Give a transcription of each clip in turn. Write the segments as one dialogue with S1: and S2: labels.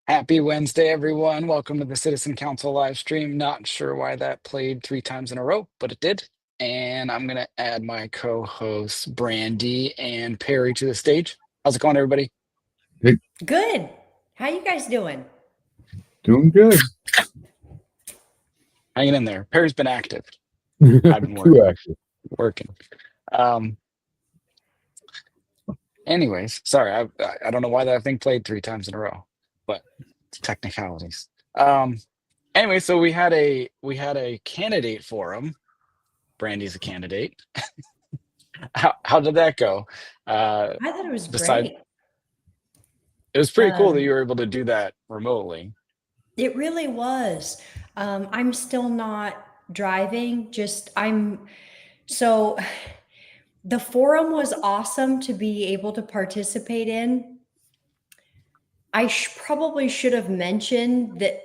S1: Happy Wednesday, everyone. Welcome to the Citizen Council live stream. Not sure why that played 3 times in a row, but it did. And I'm going to add my co-hosts, Brandi and Perry, to the stage. How's it going, everybody?
S2: Good. How you guys doing?
S3: Doing good.
S1: Hanging in there. Perry's been active. I've been working. Anyways, sorry, I don't know why that thing played 3 times in a row, but it's technicalities. Anyway, so we had a candidate forum. Brandi's a candidate. How did that go?
S2: I thought it was great.
S1: It was pretty cool that you were able to do that remotely.
S2: It really was. I'm still not driving. So the forum was awesome to be able to participate in. I probably should have mentioned that,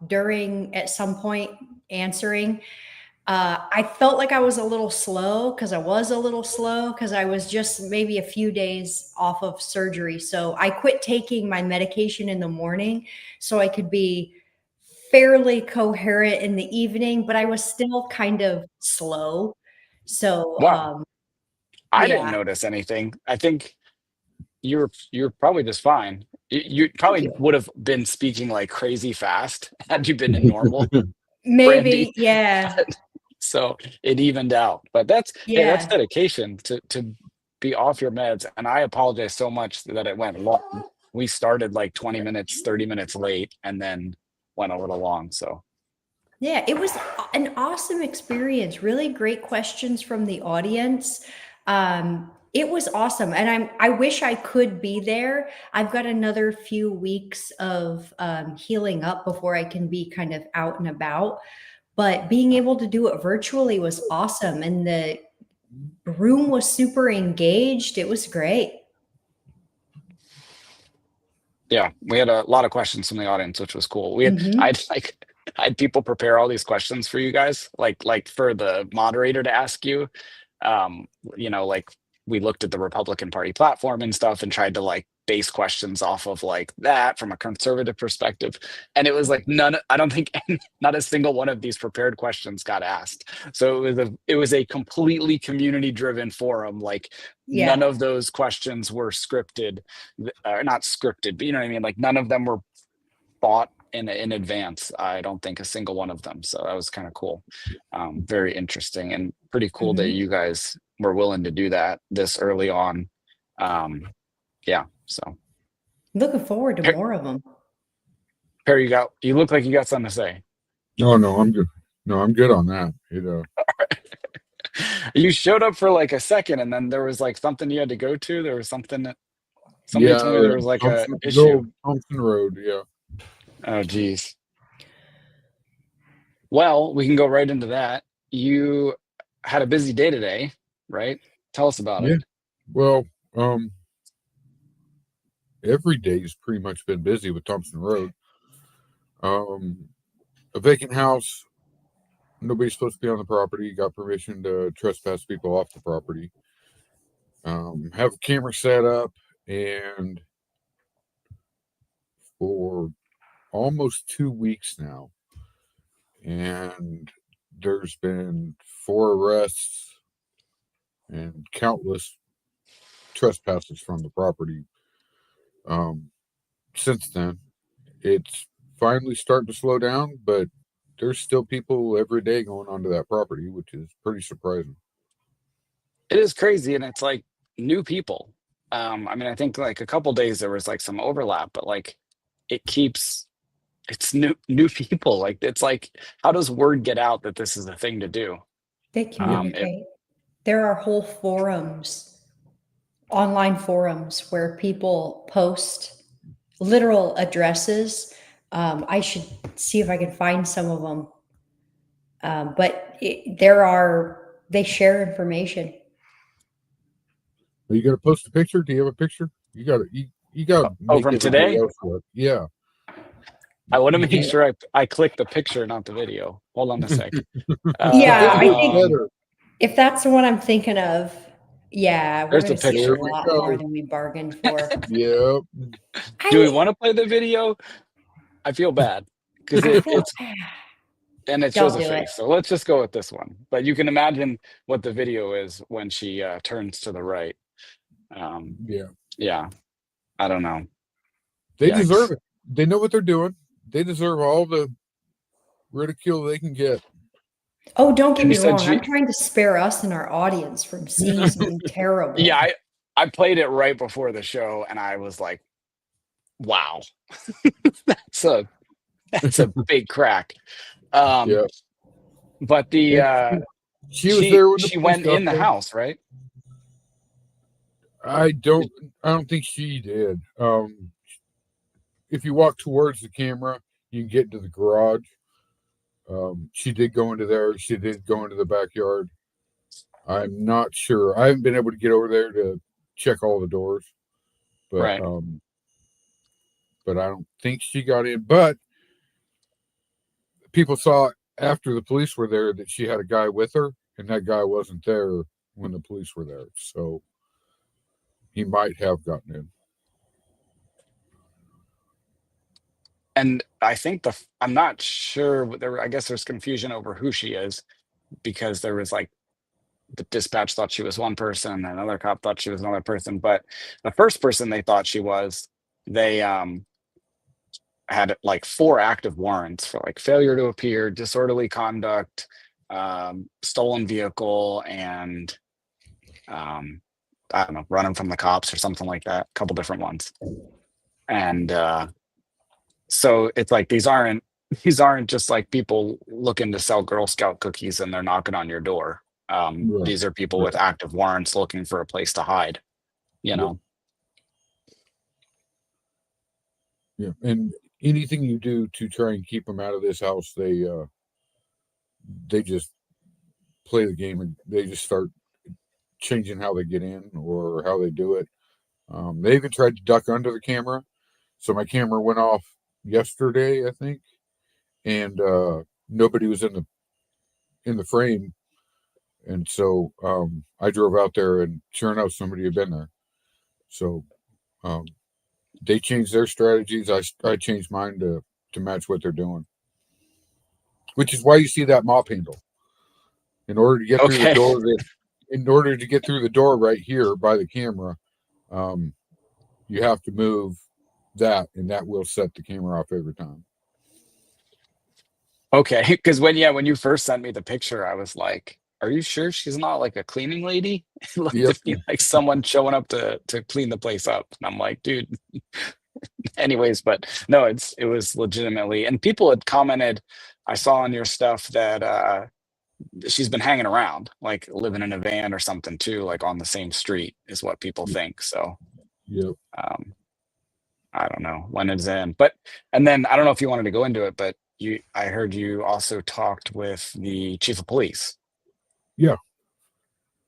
S2: during at some point answering, I felt like I was a little slow because I was just maybe a few days off of surgery. So I quit taking my medication in the morning so I could be fairly coherent in the evening, but I was still kind of slow. So,
S1: wow. I didn't notice anything. I think you're probably just fine. You probably would have been speaking like crazy fast had you been in normal.
S2: Maybe,
S1: Brandi.
S2: yeah.
S1: So it evened out, but that's dedication to be off your meds. And I apologize so much that it went long. We started like 20 minutes, 30 minutes late, and then went a little long. So
S2: yeah, it was an awesome experience. Really great questions from the audience. It was awesome. And I wish I could be there. I've got another few weeks of healing up before I can be kind of out and about. But being able to do it virtually was awesome. And the room was super engaged. It was great.
S1: Yeah, we had a lot of questions from the audience, which was cool. I had people prepare all these questions for you guys, like for the moderator to ask you. Like we looked at the Republican Party platform and stuff and tried to like base questions off of like that from a conservative perspective. And it was like I don't think not a single one of these prepared questions got asked. So it was a completely community driven forum. Like none of those questions were scripted, not scripted, but you know what I mean? Like none of them were thought in advance. I don't think a single one of them. So that was kind of cool. Very interesting and pretty cool that you guys were willing to do that this early on. So
S2: looking forward to more of them.
S1: Perry, you look like you got something to say.
S3: No, I'm good. No, I'm good on that.
S1: You showed up for like a second and then there was like something you had to go to. There was something that somebody told me there was like a issue.
S3: Thompson Road, yeah.
S1: Oh, geez. Well, we can go right into that. You had a busy day today, right? Tell us about it.
S3: Well, every day's pretty much been busy with Thompson Road. A vacant house. Nobody's supposed to be on the property. Got permission to trespass people off the property. Have a camera set up, and for almost 2 weeks now, and there's been 4 arrests and countless trespasses from the property. Since then, it's finally starting to slow down, but there's still people every day going onto that property, which is pretty surprising.
S1: It is crazy, and it's like new people. I think like a couple days there was like some overlap, but like it's new people. Like it's like, how does word get out that this is a thing to do?
S2: They communicate. There are whole forums, online forums where people post literal addresses. I should see if I can find some of them. But they share information.
S3: Are you going to post a picture? Do you have a picture? You got it. You got
S1: from today?
S3: Yeah.
S1: I want to make sure I click the picture, not the video. Hold on a sec.
S2: I think if that's the one I'm thinking of, Yeah, we're
S1: There's
S2: going
S1: the
S2: to see a
S1: picture.
S2: lot more than we bargained for.
S3: Yep.
S1: Do we want to play the video? I feel bad because it's and it shows
S2: Don't
S1: a
S2: do it.
S1: face. So let's just go with this one. But you can imagine what the video is when she turns to the right.
S3: Yeah.
S1: Yeah. I don't know.
S3: They
S1: Yikes.
S3: deserve it. They know what they're doing. They deserve all the ridicule they can get.
S2: Oh, don't get
S1: And
S2: me
S1: you said
S2: wrong. I'm trying to spare us and our audience from seeing something terrible.
S1: Yeah, I played it right before the show and I was like, wow. that's a big crack.
S3: Yeah.
S1: But
S3: she was there when the
S1: she
S3: police
S1: went
S3: got
S1: in the
S3: there.
S1: house, right?
S3: I don't think she did. If you walk towards the camera, you can get into the garage. She did go into there. She did go into the backyard. I'm not sure. I haven't been able to get over there to check all the doors, but
S1: Right.
S3: But I don't think she got in. But people saw after the police were there that she had a guy with her, and that guy wasn't there when the police were there. So he might have gotten in.
S1: And I think I'm not sure. I guess there's confusion over who she is because there was like the dispatch thought she was one person and another cop thought she was another person. But the first person they thought she was, they had like 4 active warrants for like failure to appear, disorderly conduct, stolen vehicle, and I don't know, running from the cops or something like that. A couple different ones. And so it's like these aren't just like people looking to sell Girl Scout cookies and they're knocking on your door.
S3: Right.
S1: These are people with active warrants looking for a place to hide, you know.
S3: Yeah, and anything you do to try and keep them out of this house, they just play the game and they just start changing how they get in or how they do it. They even tried to duck under the camera, so my camera went off yesterday, I think, and nobody was in the frame, and so I drove out there, and sure enough, somebody had been there. So they changed their strategies. I changed mine to match what they're doing, which is why you see that mop handle. In order to get through the door, in order to get through the door right here by the camera, you have to move that, and that will set the camera off every time.
S1: Okay, because when you first sent me the picture, I was like, "Are you sure she's not like a cleaning lady?" It looked to me like someone showing up to clean the place up, and I'm like, "Dude." Anyways, but no, it was legitimately, and people had commented. I saw on your stuff that she's been hanging around, like living in a van or something too, like on the same street, is what people think. So, I don't know when it's in, and then I don't know if you wanted to go into it, but I heard you also talked with the chief of police.
S3: Yeah,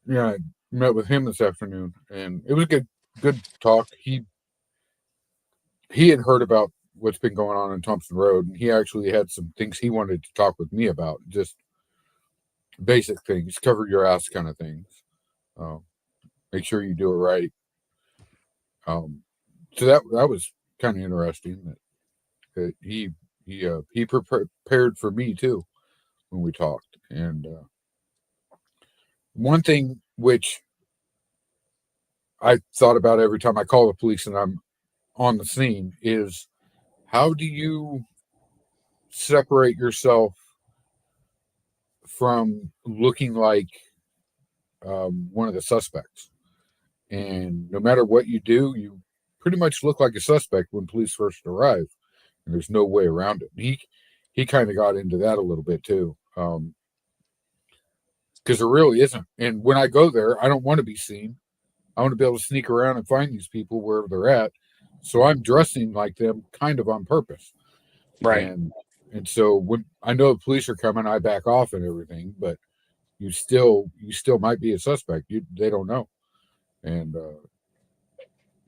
S3: I met with him this afternoon, and it was a good talk. He had heard about what's been going on Thompson Road, and he actually had some things he wanted to talk with me about, just basic things, cover your ass kind of things. Make sure you do it right. So that was kind of interesting that he prepared for me too when we talked. And one thing which I thought about every time I call the police and I'm on the scene is, how do you separate yourself from looking like one of the suspects? And no matter what you do, you pretty much look like a suspect when police first arrive, and there's no way around it. He kind of got into that a little bit too, because there really isn't. And when I go there, I don't want to be seen. I want to be able to sneak around and find these people wherever they're at. So I'm dressing like them kind of on purpose.
S1: Right.
S3: And so when I know the police are coming, I back off and everything, but you still might be a suspect. They don't know. And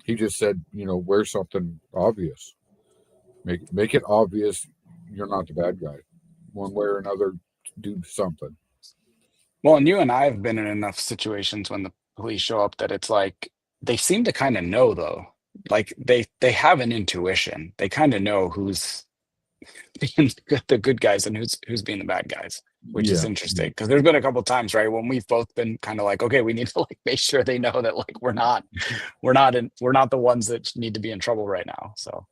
S3: he just said, wear something obvious. Make it obvious you're not the bad guy. One way or another, do something.
S1: Well, and you and I have been in enough situations when the police show up that it's like they seem to kind of know though. Like they have an intuition. They kind of know who's being the good guys and who's being the bad guys, which is interesting because there's been a couple times, right, when we've both been kind of like, okay, we need to like make sure they know that like we're not the ones that need to be in trouble right now. So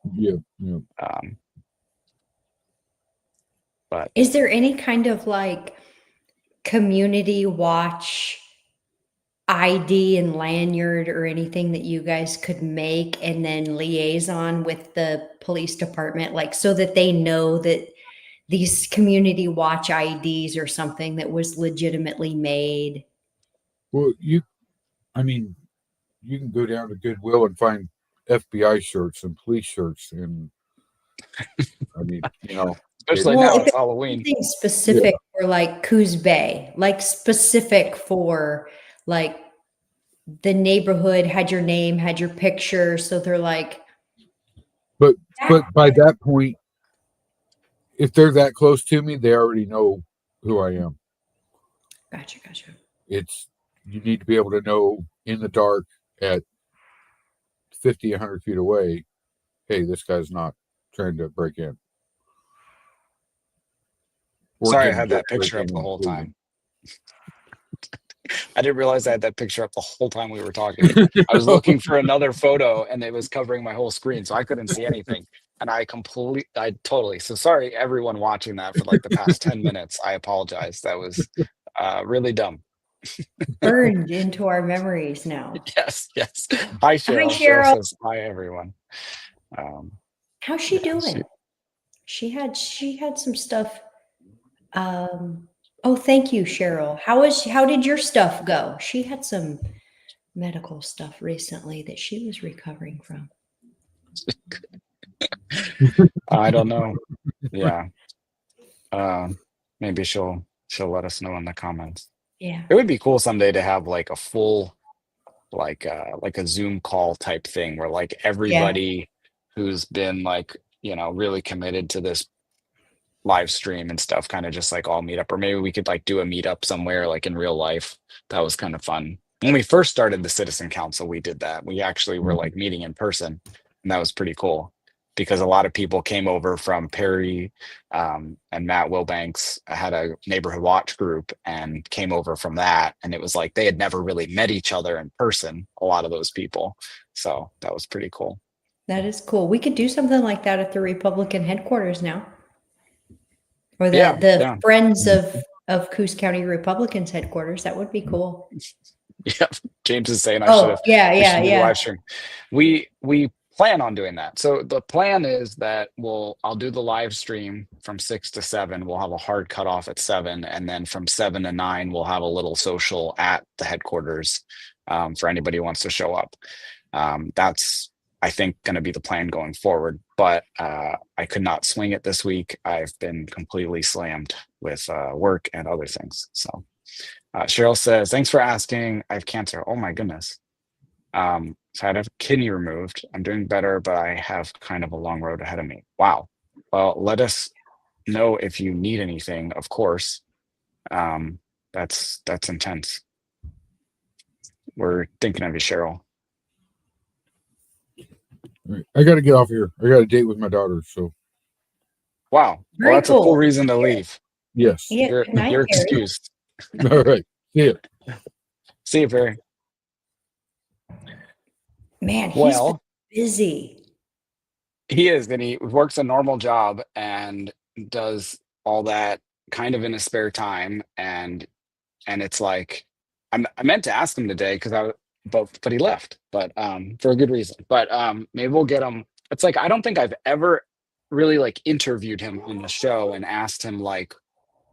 S1: but
S2: is there any kind of like community watch ID and lanyard or anything that you guys could make and then liaison with the police department, like so that they know that these community watch IDs or something that was legitimately made?
S3: Well, I mean, you can go down to Goodwill and find FBI shirts and police shirts, and I mean,
S1: especially now it's Halloween.
S2: Anything specific for like Coos Bay, like specific for like the neighborhood had your name, had your picture, so they're like.
S3: But by that point, if they're that close to me, they already know who I am.
S2: Gotcha.
S3: You need to be able to know in the dark at 50, 100 feet away, hey, this guy's not trying to break in.
S1: Sorry, I had that picture up the whole time. I didn't realize I had that picture up the whole time we were talking. I was looking for another photo and it was covering my whole screen, so I couldn't see anything. And so sorry everyone watching that for like the past 10 minutes. I apologize. That was really dumb.
S2: Burned into our memories now.
S1: Yes. Hi, Cheryl. Cheryl says hi, everyone.
S2: How's she doing? She had some stuff. Oh, thank you, Cheryl. How did your stuff go? She had some medical stuff recently that she was recovering from.
S1: I don't know. Yeah. Maybe she'll let us know in the comments.
S2: Yeah.
S1: It would be cool someday to have like a full like a Zoom call type thing where like everybody who's been like, really committed to this live stream and stuff kind of just like all meet up, or maybe we could like do a meetup somewhere like in real life. That was kind of fun. When we first started the Citizen Council, we did that. We actually were like meeting in person, and that was pretty cool because a lot of people came over from Perry, and Matt Wilbanks had a neighborhood watch group and came over from that. And it was like they had never really met each other in person, a lot of those people. So that was pretty cool.
S2: That is cool. We could do something like that at the Republican headquarters now. Or the Friends of Coos County Republicans headquarters. That would be cool.
S1: Yeah, James is saying I should have.
S2: Yeah.
S1: Live stream. We plan on doing that. So the plan is that I'll do the live stream from 6 to 7. We'll have a hard cutoff at 7, and then from 7 to 9 we'll have a little social at the headquarters for anybody who wants to show up. That's, I think, going to be the plan going forward, but I could not swing it this week. I've been completely slammed with work and other things. So Cheryl says, thanks for asking. I have cancer. Oh my goodness. So I had a kidney removed. I'm doing better, but I have kind of a long road ahead of me. Wow. Well, let us know if you need anything, of course. That's intense. We're thinking of you, Cheryl.
S3: Right. I got to get off here. I got a date with my daughter. So.
S1: Wow. Well, that's cool. A full reason to leave.
S3: Yes.
S1: You're excused.
S3: All right. See you.
S1: See you, Barry.
S2: Man, he's busy.
S1: He is. And he works a normal job and does all that kind of in his spare time. And it's like, I meant to ask him today because but he left, but for a good reason. But maybe we'll get him. It's like, I don't think I've ever really like interviewed him on the show and asked him like,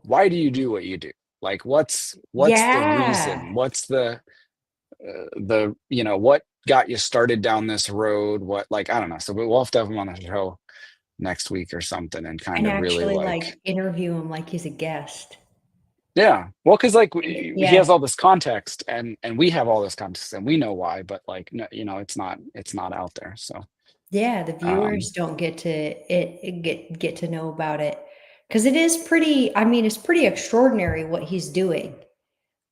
S1: why do you do what you do? Like, what's the reason? What's the what got you started down this road? What, like, I don't know. So we'll have to have him on the show next week or something and kind of really like
S2: interview him like he's a guest.
S1: Yeah. Well, because like he has all this context and we have all this context and we know why, but like, no, it's not out there. So
S2: yeah, the viewers don't get to know about it because it is pretty, it's pretty extraordinary what he's doing.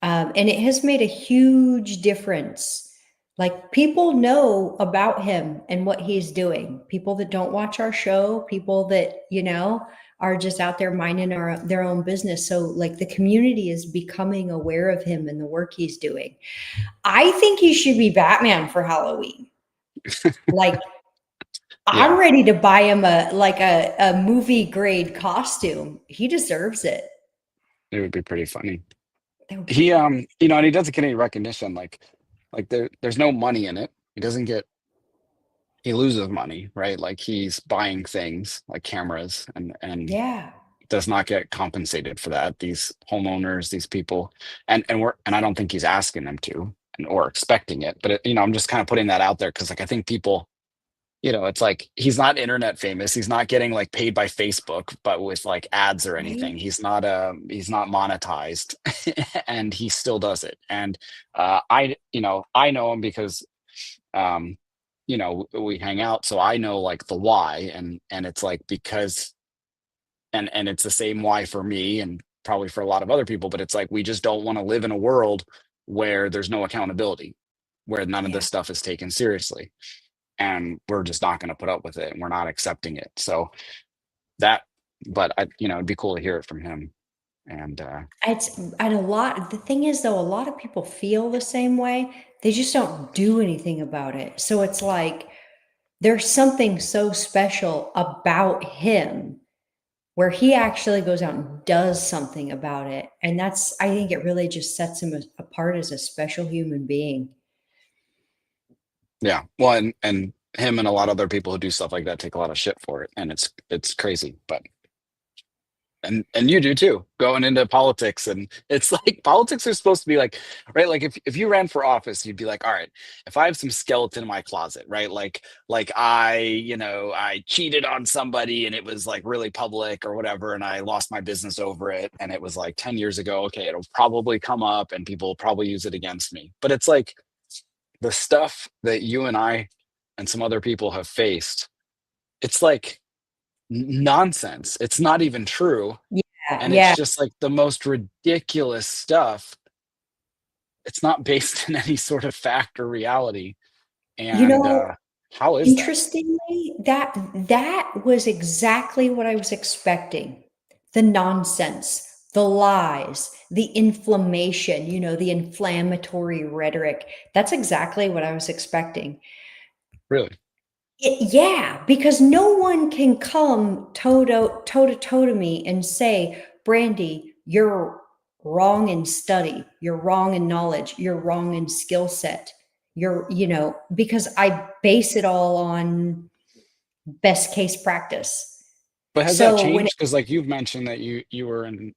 S2: And it has made a huge difference. Like, people know about him and what he's doing. People that don't watch our show, people that, are just out there minding their own business. So like, the community is becoming aware of him and the work he's doing. I think he should be Batman for Halloween. Like, I'm ready to buy him a movie grade costume. He deserves it.
S1: It would be pretty funny. He and he doesn't get any recognition. Like there's no money in it. He loses money, right? Like, he's buying things like cameras and does not get compensated for that. These homeowners, these people, and I don't think he's asking them to or expecting it. But I'm just kind of putting that out there because, like, I think people, it's like, he's not internet famous. He's not getting like paid by Facebook, but with like ads or anything. He's not monetized, and he still does it. And I know him because we hang out, so I know like the why, and it's like, because and it's the same why for me and probably for a lot of other people, but it's like, we just don't want to live in a world where there's no accountability, where none of this stuff is taken seriously. And we're just not going to put up with it, and we're not accepting it. So but it'd be cool to hear it from him. And
S2: the thing is, though, a lot of people feel the same way. They just don't do anything about it. So it's like, there's something so special about him where he actually goes out and does something about it. And I think it really just sets him apart as a special human being.
S1: Yeah. Well, and him and a lot of other people who do stuff like that take a lot of shit for it. And it's crazy, but and you do too, going into politics. And it's like, politics are supposed to be like, right? Like, if you ran for office, you'd be like, all right, if I have some skeleton in my closet, right? Like I cheated on somebody and it was like really public or whatever, and I lost my business over it, and it was like 10 years ago. Okay, it'll probably come up and people will probably use it against me. But it's like, the stuff that you and I and some other people have faced, it's like nonsense. It's not even true. And it's just like the most ridiculous stuff. It's not based in any sort of fact or reality. And how is
S2: interestingly, that was exactly what I was expecting. The nonsense, the lies, the inflammation, the inflammatory rhetoric. That's exactly what I was expecting.
S1: Really?
S2: Because no one can come toe to toe to me and say, Brandi, you're wrong in study, you're wrong in knowledge, you're wrong in skill set. Because I base it all on best case practice.
S1: But has that changed? Because like, you've mentioned that you were in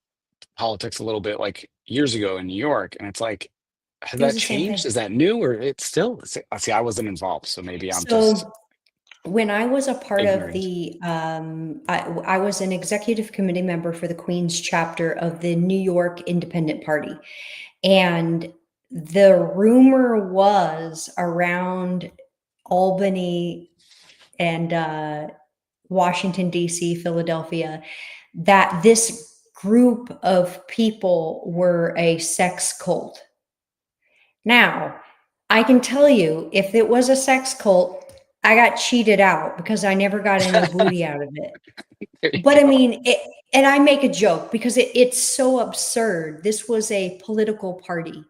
S1: politics a little bit like years ago in New York, and it's like, has that changed? Is that new, or it's still? See, I wasn't involved, so maybe I'm just.
S2: When I was a part of I was an executive committee member for the Queens chapter of the New York Independent Party. And the rumor was around Albany and Washington, D.C., Philadelphia, that this group of people were a sex cult. Now, I can tell you, if it was a sex cult, I got cheated out because I never got any booty out of it. But I mean, and I make a joke because it's so absurd. This was a political party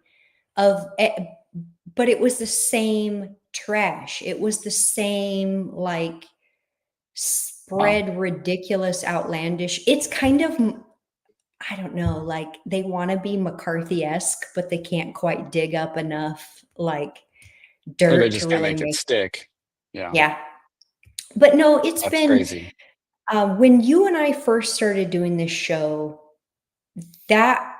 S2: but it was the same trash. It was the same, like, spread ridiculous, outlandish. It's kind of, I don't know, like, they want to be McCarthy-esque, but they can't quite dig up enough like dirt
S1: they just
S2: to really
S1: make it stick.
S2: Yeah. But no,
S1: That's been crazy.
S2: When you and I first started doing this show, that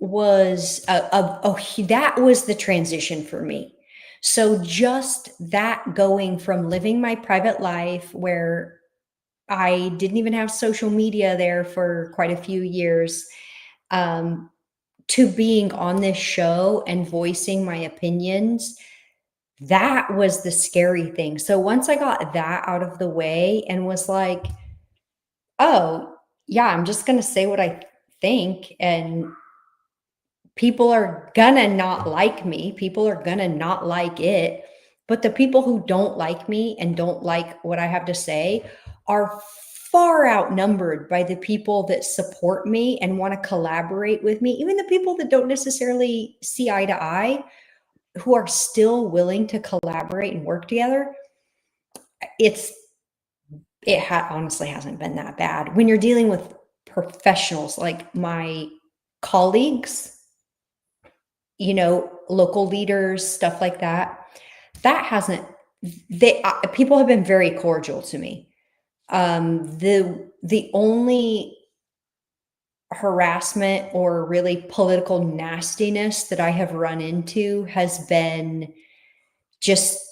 S2: was that was the transition for me. So just that, going from living my private life where I didn't even have social media there for quite a few years, to being on this show and voicing my opinions, that was the scary thing. So once I got that out of the way and was like, oh, yeah, I'm just going to say what I think, and people are gonna not like me. People are gonna not like it. But the people who don't like me and don't like what I have to say are far outnumbered by the people that support me and want to collaborate with me. Even the people that don't necessarily see eye to eye, who are still willing to collaborate and work together. Honestly hasn't been that bad. When you're dealing with professionals like my colleagues, you know, local leaders, stuff like that, people have been very cordial to me. The only harassment or really political nastiness that I have run into has been just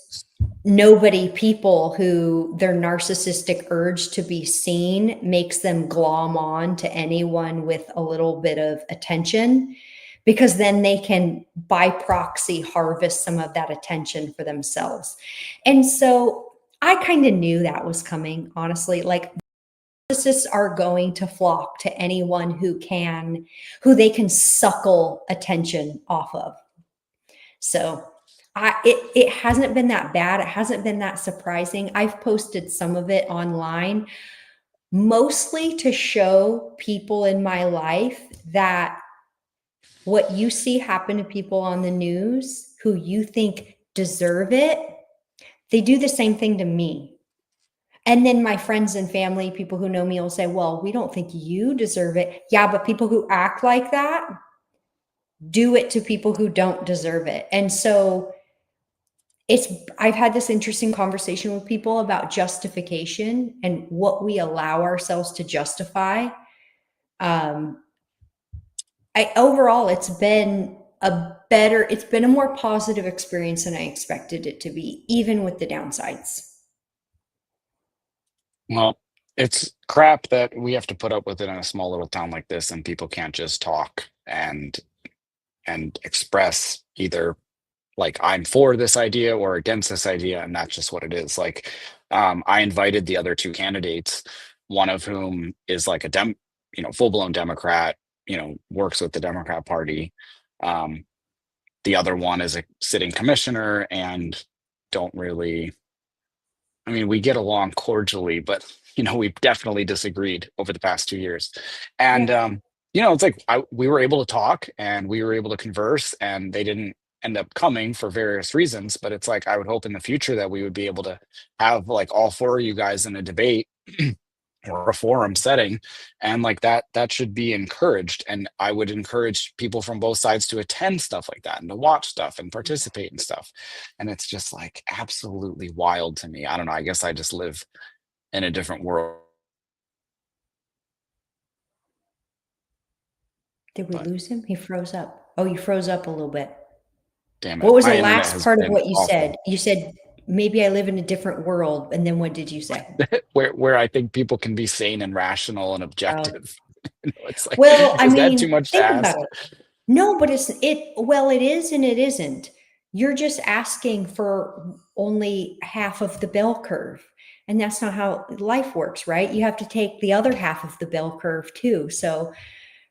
S2: people who their narcissistic urge to be seen makes them glom on to anyone with a little bit of attention, because then they can by proxy harvest some of that attention for themselves. And so I kind of knew that was coming, honestly. Like, narcissists are going to flock to anyone who they can suckle attention off of. So it hasn't been that bad. It hasn't been that surprising. I've posted some of it online, mostly to show people in my life that what you see happen to people on the news who you think deserve it, they do the same thing to me. And then my friends and family, people who know me, will say, well, we don't think you deserve it. Yeah, but people who act like that do it to people who don't deserve it. And so I've had this interesting conversation with people about justification and what we allow ourselves to justify. Overall, it's been a more positive experience than I expected it to be, even with the downsides.
S1: Well, it's crap that we have to put up with it in a small little town like this, and people can't just talk and express either like I'm for this idea or against this idea, and that's just what it is. Like, I invited the other two candidates, one of whom is like a full-blown Democrat, works with the Democrat Party. The other one is a sitting commissioner and don't really, I mean, we get along cordially, but we've definitely disagreed over the past 2 years. And it's like we were able to talk and we were able to converse, and they didn't end up coming for various reasons. But it's like I would hope in the future that we would be able to have like all four of you guys in a debate or a forum setting, and like that should be encouraged. And I would encourage people from both sides to attend stuff like that and to watch stuff and participate in stuff. And it's just like absolutely wild to me. I don't know, I guess I just live in a different world.
S2: Did we lose him? He froze up. Oh, you froze up a little bit.
S1: Damn it.
S2: What was the last part of what you said? You said, maybe I live in a different world. And then what did you say?
S1: where I think people can be sane and rational and objective. It's like,
S2: well, I mean,
S1: that too much to ask?
S2: No, but it is and it isn't. You're just asking for only half of the bell curve. And that's not how life works, right? You have to take the other half of the bell curve too. So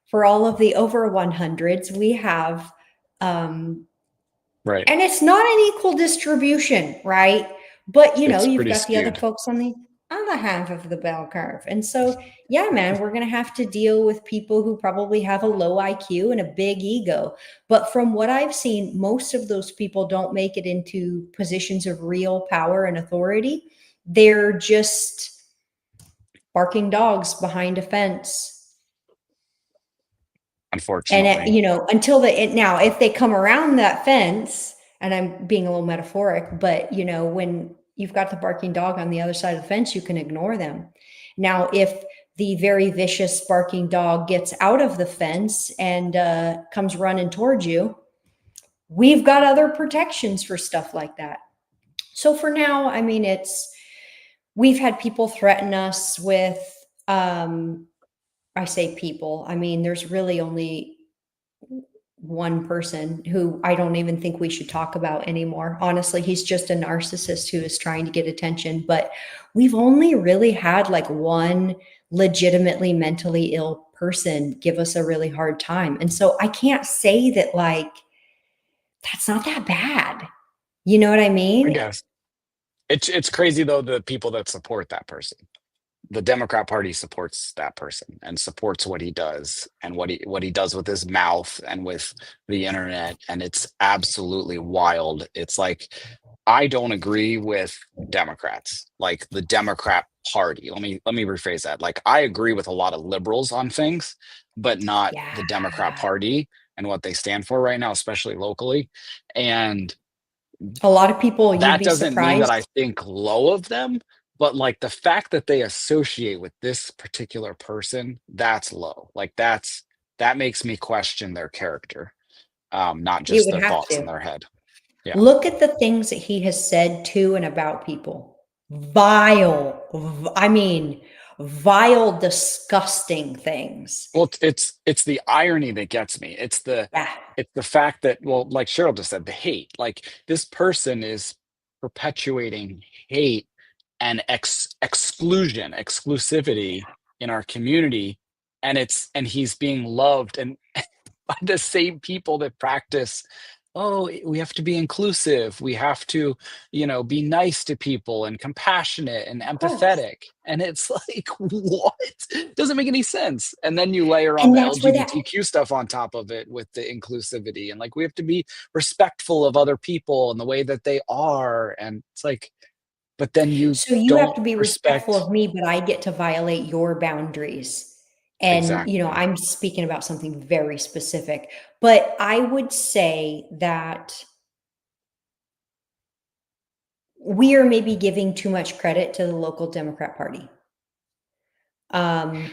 S2: for all of the over 100s, we have,
S1: right.
S2: And it's not an equal distribution, right? But you've got
S1: skewed.
S2: The other folks on the other half of the bell curve. And so, yeah, man, we're going to have to deal with people who probably have a low IQ and a big ego. But from what I've seen, most of those people don't make it into positions of real power and authority. They're just barking dogs behind a fence.
S1: Unfortunately.
S2: And now if they come around that fence, and I'm being a little metaphoric, but when you've got the barking dog on the other side of the fence, you can ignore them. Now, if the very vicious barking dog gets out of the fence and comes running towards you, we've got other protections for stuff like that. So for now, I mean, we've had people threaten us with, I say people, I mean, there's really only one person who I don't even think we should talk about anymore. Honestly, he's just a narcissist who is trying to get attention. But we've only really had like one legitimately mentally ill person give us a really hard time. And so I can't say that like, that's not that bad. You know what I
S1: I
S2: mean?
S1: guess it's crazy though, the people that support that person. The Democrat Party supports that person and supports what he does and what he does with his mouth and with the internet, and it's absolutely wild. It's like I don't agree with Democrats, like the Democrat Party. Let me rephrase that. Like I agree with a lot of liberals on things, but not
S2: Yeah.
S1: the Democrat Party and what they stand for right now, especially locally. And
S2: A lot of people, you'd
S1: that
S2: be
S1: doesn't mean that
S2: surprised.
S1: I think low of them, but like the fact that they associate with this particular person, that's low. Like that makes me question their character, not
S2: It
S1: just
S2: would
S1: their
S2: have
S1: thoughts in
S2: to.
S1: their head. Yeah.
S2: Look at the things that he has said to and about people. Vile, I mean, vile, disgusting things.
S1: Well, it's the irony that gets me.
S2: Yeah,
S1: It's the fact that, well, like Cheryl just said, the hate. Like this person is perpetuating hate and exclusivity in our community, and he's being loved and by the same people that practice, oh, we have to be inclusive, we have to, be nice to people and compassionate and
S2: of course.
S1: empathetic, and it's like what, doesn't make any sense. And then you layer on
S2: And
S1: the
S2: that's where that
S1: LGBTQ stuff on top of it with the inclusivity, and like we have to be respectful of other people and the way that they are, and it's like, but then you
S2: so you have
S1: don't
S2: to be respectful
S1: respect.
S2: of me, but I get to violate your boundaries. And,
S1: Exactly.
S2: I'm speaking about something very specific. But I would say that we are maybe giving too much credit to the local Democrat Party. Um,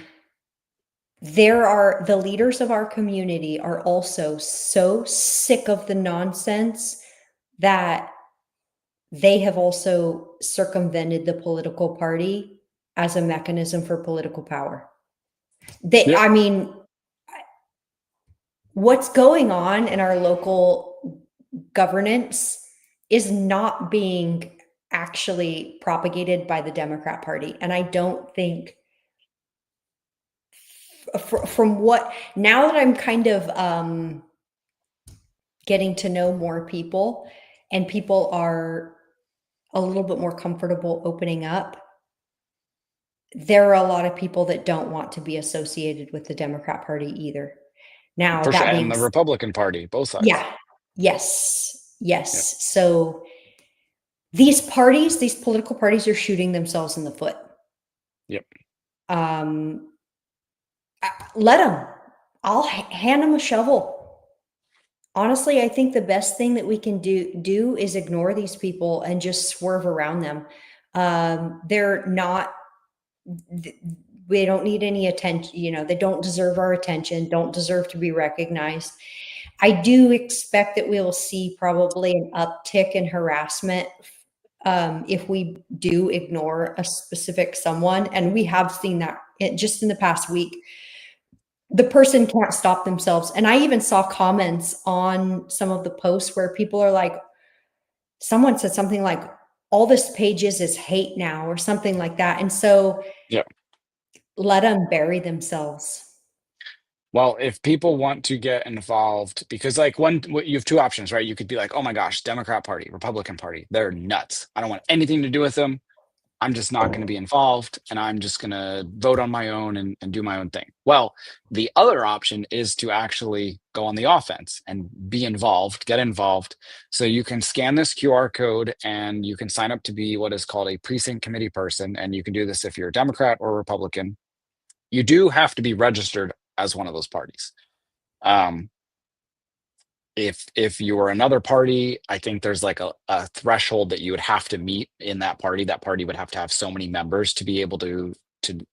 S2: the leaders of our community are also so sick of the nonsense that they have also circumvented the political party as a mechanism for political power.
S1: Yep.
S2: I mean, what's going on in our local governance is not being actually propagated by the Democrat Party. And I don't think from what now that I'm kind of getting to know more people and people are a little bit more comfortable opening up, there are a lot of people that don't want to be associated with the Democrat Party either. Now,
S1: For sure.
S2: that
S1: And
S2: being
S1: the
S2: s
S1: Republican Party, both sides.
S2: yeah. Yes.
S1: Yep.
S2: Yes. So, these political parties are shooting themselves in the foot.
S1: Yep.
S2: Um, let them. I'll hand them a shovel. Honestly, I think the best thing that we can do is ignore these people and just swerve around them. They're not they don't need any attention, they don't deserve our attention, don't deserve to be recognized. I do expect that we will see probably an uptick in harassment if we do ignore a specific someone, and we have seen that just in the past week. The person can't stop themselves, and I even saw comments on some of the posts where people are like, someone said something like, all this page is hate now, or something like that. And so
S1: Yep.
S2: let them bury themselves.
S1: Well, if people want to get involved, because like you have two options, right? You could be like, oh my gosh, Democrat Party, Republican Party, they're nuts. I don't want anything to do with them. I'm just not going to be involved, and I'm just going to vote on my own and do my own thing. Well, the other option is to actually go on the offense and be involved, get involved. So you can scan this QR code and you can sign up to be what is called a precinct committee person. And you can do this if you're a Democrat or Republican. You do have to be registered as one of those parties. Um, if you were another party, I think there's like a threshold that you would have to meet in that party. That party would have to have so many members to be able to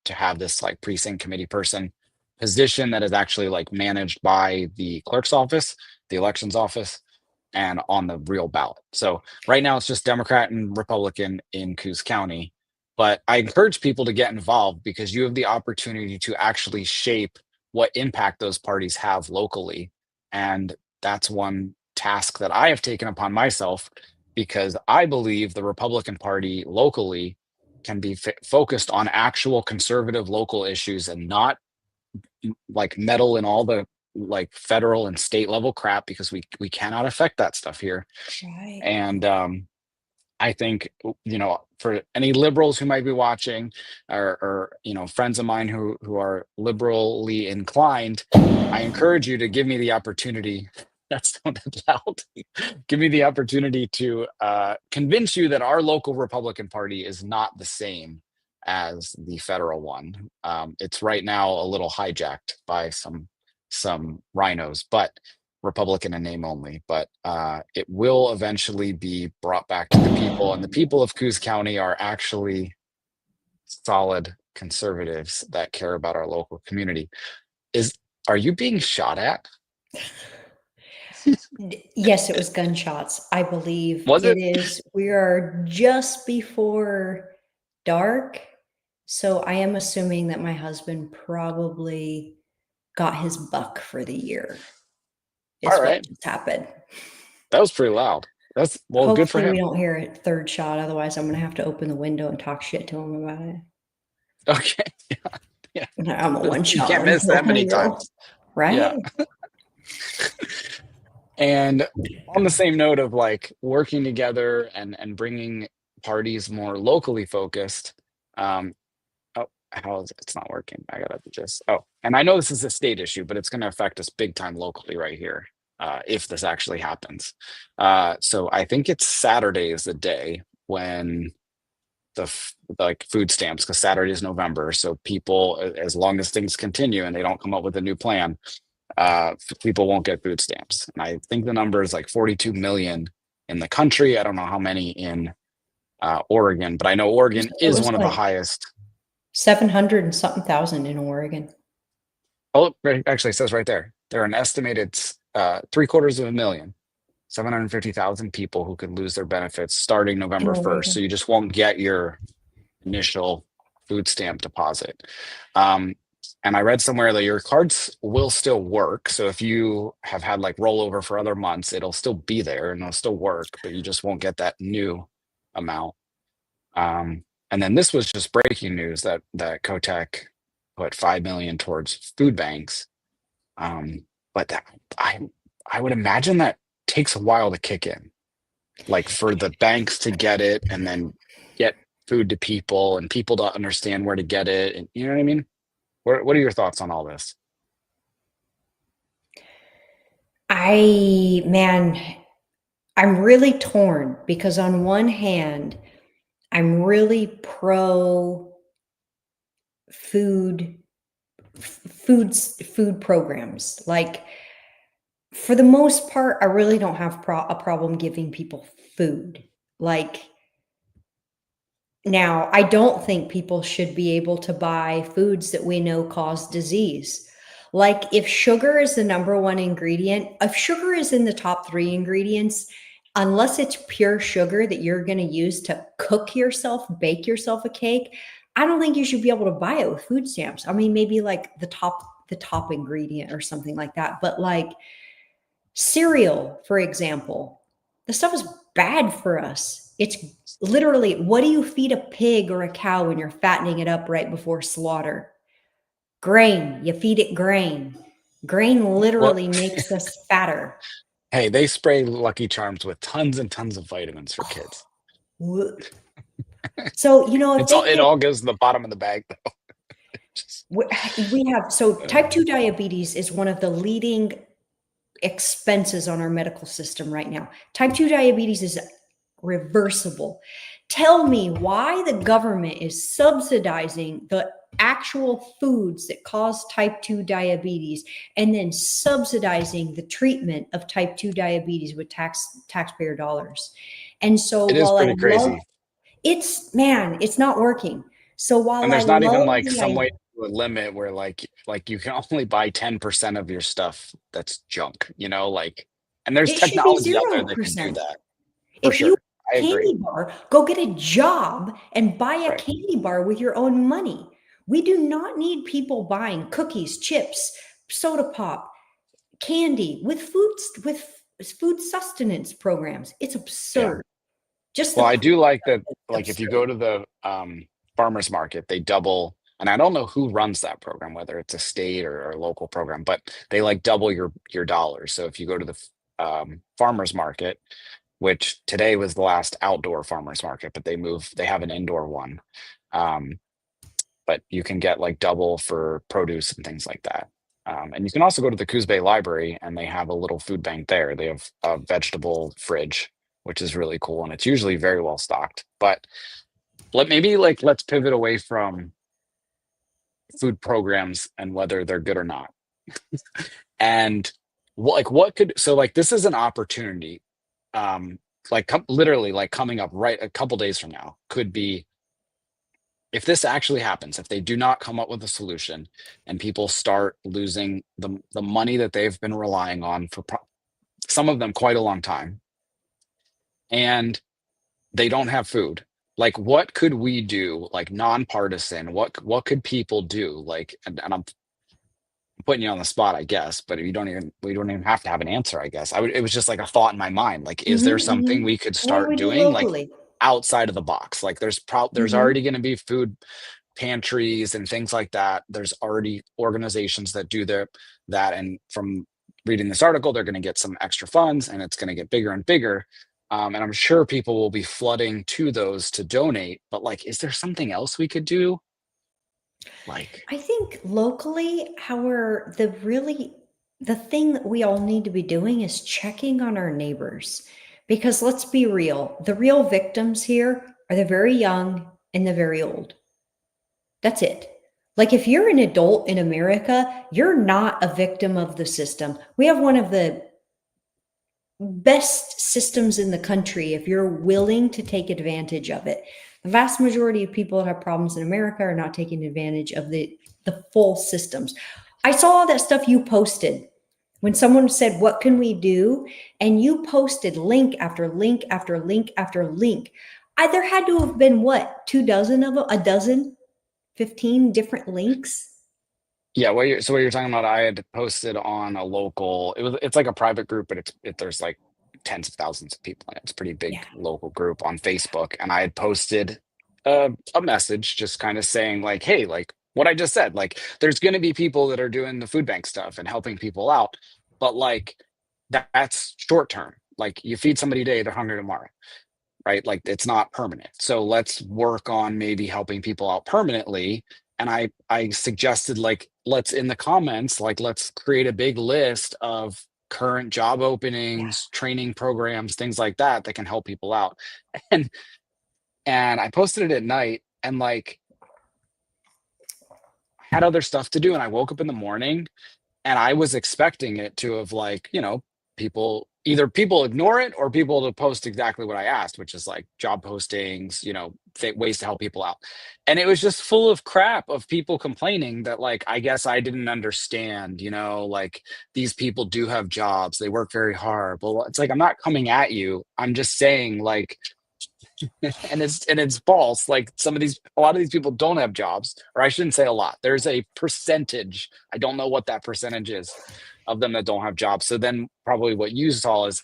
S1: have this like precinct committee person position that is actually like managed by the clerk's office, the elections office, and on the real ballot. So right now it's just Democrat and Republican in Coos County. But I encourage people to get involved because you have the opportunity to actually shape what impact those parties have locally. And that's one task that I have taken upon myself because I believe the Republican Party locally can be focused on actual conservative local issues and not like meddle in all the like federal and state level crap, because we cannot affect that stuff here.
S2: Right.
S1: And I think, for any liberals who might be watching, or friends of mine who are liberally inclined, I encourage you to give me the opportunity. That sounded loud. Give me the opportunity to convince you that our local Republican Party is not the same as the federal one. It's right now a little hijacked by some rhinos, but Republican in name only, but it will eventually be brought back to the people, and the people of Coos County are actually solid conservatives that care about our local community. Are you being shot at?
S2: Yes, it was gunshots. I believe
S1: Was
S2: it
S1: it?
S2: is. We are just before dark. So I am assuming that my husband probably got his buck for the year. Is
S1: All
S2: what
S1: right.
S2: just happened.
S1: That was pretty loud. That's good for
S2: Hopefully we
S1: him.
S2: don't hear a third shot. Otherwise, I'm going to have to open the window and talk shit to him about it.
S1: Okay. Yeah.
S2: I'm a one
S1: You
S2: shot.
S1: can't miss that many times.
S2: Right?
S1: Yeah. And on the same note of like working together and bringing parties more locally focused, how is it? It's not working. I gotta just, and I know this is a state issue, but it's going to affect us big time locally right here, if this actually happens. So I think it's Saturday is the day when like food stamps, because Saturday is November. So people, as long as things continue and they don't come up with a new plan, people won't get food stamps. And I think the number is like 42 million in the country. I don't know how many in Oregon, but I know Oregon is one of the highest.
S2: 700 and something thousand in Oregon.
S1: Oh, actually, it says right there. There are an estimated 750,000 people who could lose their benefits starting November 1st. So you just won't get your initial food stamp deposit. And I read somewhere that your cards will still work. So if you have had like rollover for other months, it'll still be there and it'll still work, but you just won't get that new amount. And then this was just breaking news that Kotek put $5 million towards food banks. But I would imagine that takes a while to kick in, like for the banks to get it and then get food to people and people to understand where to get it. And you know what I mean? What are your thoughts on all this?
S2: I'm really torn because on one hand, I'm really pro food programs. Like for the most part, I really don't have a problem giving people food. Like now, I don't think people should be able to buy foods that we know cause disease. Like if sugar is the number one ingredient, if sugar is in the top 3 ingredients, unless it's pure sugar that you're going to use to cook yourself, bake yourself a cake, I don't think you should be able to buy it with food stamps. I mean, maybe like the top ingredient or something like that. But like cereal, for example, the stuff is bad for us. It's literally, what do you feed a pig or a cow when you're fattening it up right before slaughter? Grain. You feed it grain. Grain literally makes us fatter.
S1: Hey, they spray Lucky Charms with tons and tons of vitamins for kids.
S2: So,
S1: it all goes to the bottom of the bag, though.
S2: We have, type 2 diabetes is one of the leading expenses on our medical system right now. Type 2 diabetes is reversible. Tell me why the government is subsidizing the actual foods that cause type 2 diabetes and then subsidizing the treatment of type 2 diabetes with taxpayer dollars. And so
S1: it is pretty crazy.
S2: It's not working. So while
S1: and there's not even like some way to a limit where like you can only buy 10% of your stuff that's junk, and there's technology out there that can do that.
S2: If you candy bar, go get a job and buy a candy bar with your own money. We do not need people buying cookies, chips, soda pop, candy with food sustenance programs. It's absurd.
S1: I do like that. Like if you go to the farmer's market, they double and I don't know who runs that program, whether it's a state or a local program, but they like double your dollars. So if you go to the farmers market, which today was the last outdoor farmers market, but they have an indoor one. But you can get like double for produce and things like that. And you can also go to the Coos Bay Library, and they have a little food bank there. They have a vegetable fridge, which is really cool, and it's usually very well stocked. But let's pivot away from food programs and whether they're good or not. And this is an opportunity. Literally, like coming up right a couple days from now could be, if this actually happens, if they do not come up with a solution and people start losing the money that they've been relying on for some of them quite a long time, and they don't have food, like what could we do, like nonpartisan, what could people do, like, and I'm putting you on the spot, I guess, but we don't even have to have an answer, I guess. It was just like a thought in my mind, like, is there something we could start doing, like outside of the box? Like there's already going to be food pantries and things like that. There's already organizations that do that. And from reading this article, they're going to get some extra funds, and it's going to get bigger and bigger. And I'm sure people will be flooding to those to donate, but like, is there something else we could do? Like,
S2: I think locally, the thing that we all need to be doing is checking on our neighbors, because let's be real, the real victims here are the very young and the very old. That's it. Like if you're an adult in America, you're not a victim of the system. We have one of the best systems in the country if you're willing to take advantage of it. The vast majority of people that have problems in America are not taking advantage of the full systems. I saw all that stuff you posted when someone said, what can we do? And you posted link after link after link after link. There had to have been what, 24 of them, a dozen, 15 different links.
S1: Yeah, what you're talking about, I had posted on a local, it's like a private group, but there's like tens of thousands of people in it. It's a pretty big local group on Facebook. And I had posted a message just kind of saying like, hey, like what I just said, like there's going to be people that are doing the food bank stuff and helping people out, but like that's short term. Like you feed somebody today, they're hungry tomorrow, right? Like it's not permanent. So let's work on maybe helping people out permanently. And I suggested, like, let's in the comments, like, let's create a big list of current job openings, training programs, things like that can help people out. And I posted it at night, and like I had other stuff to do, and I woke up in the morning, and I was expecting it to have, like, you know, either people ignore it or people to post exactly what I asked, which is like job postings, you know, ways to help people out. And it was just full of crap of people complaining that, like, I guess I didn't understand, you know, like these people do have jobs, they work very hard. Well, it's like, I'm not coming at you. I'm just saying, like, and it's false. Like a lot of these people don't have jobs, or I shouldn't say a lot. There's a percentage. I don't know what that percentage is of them that don't have jobs. So then probably what you saw is,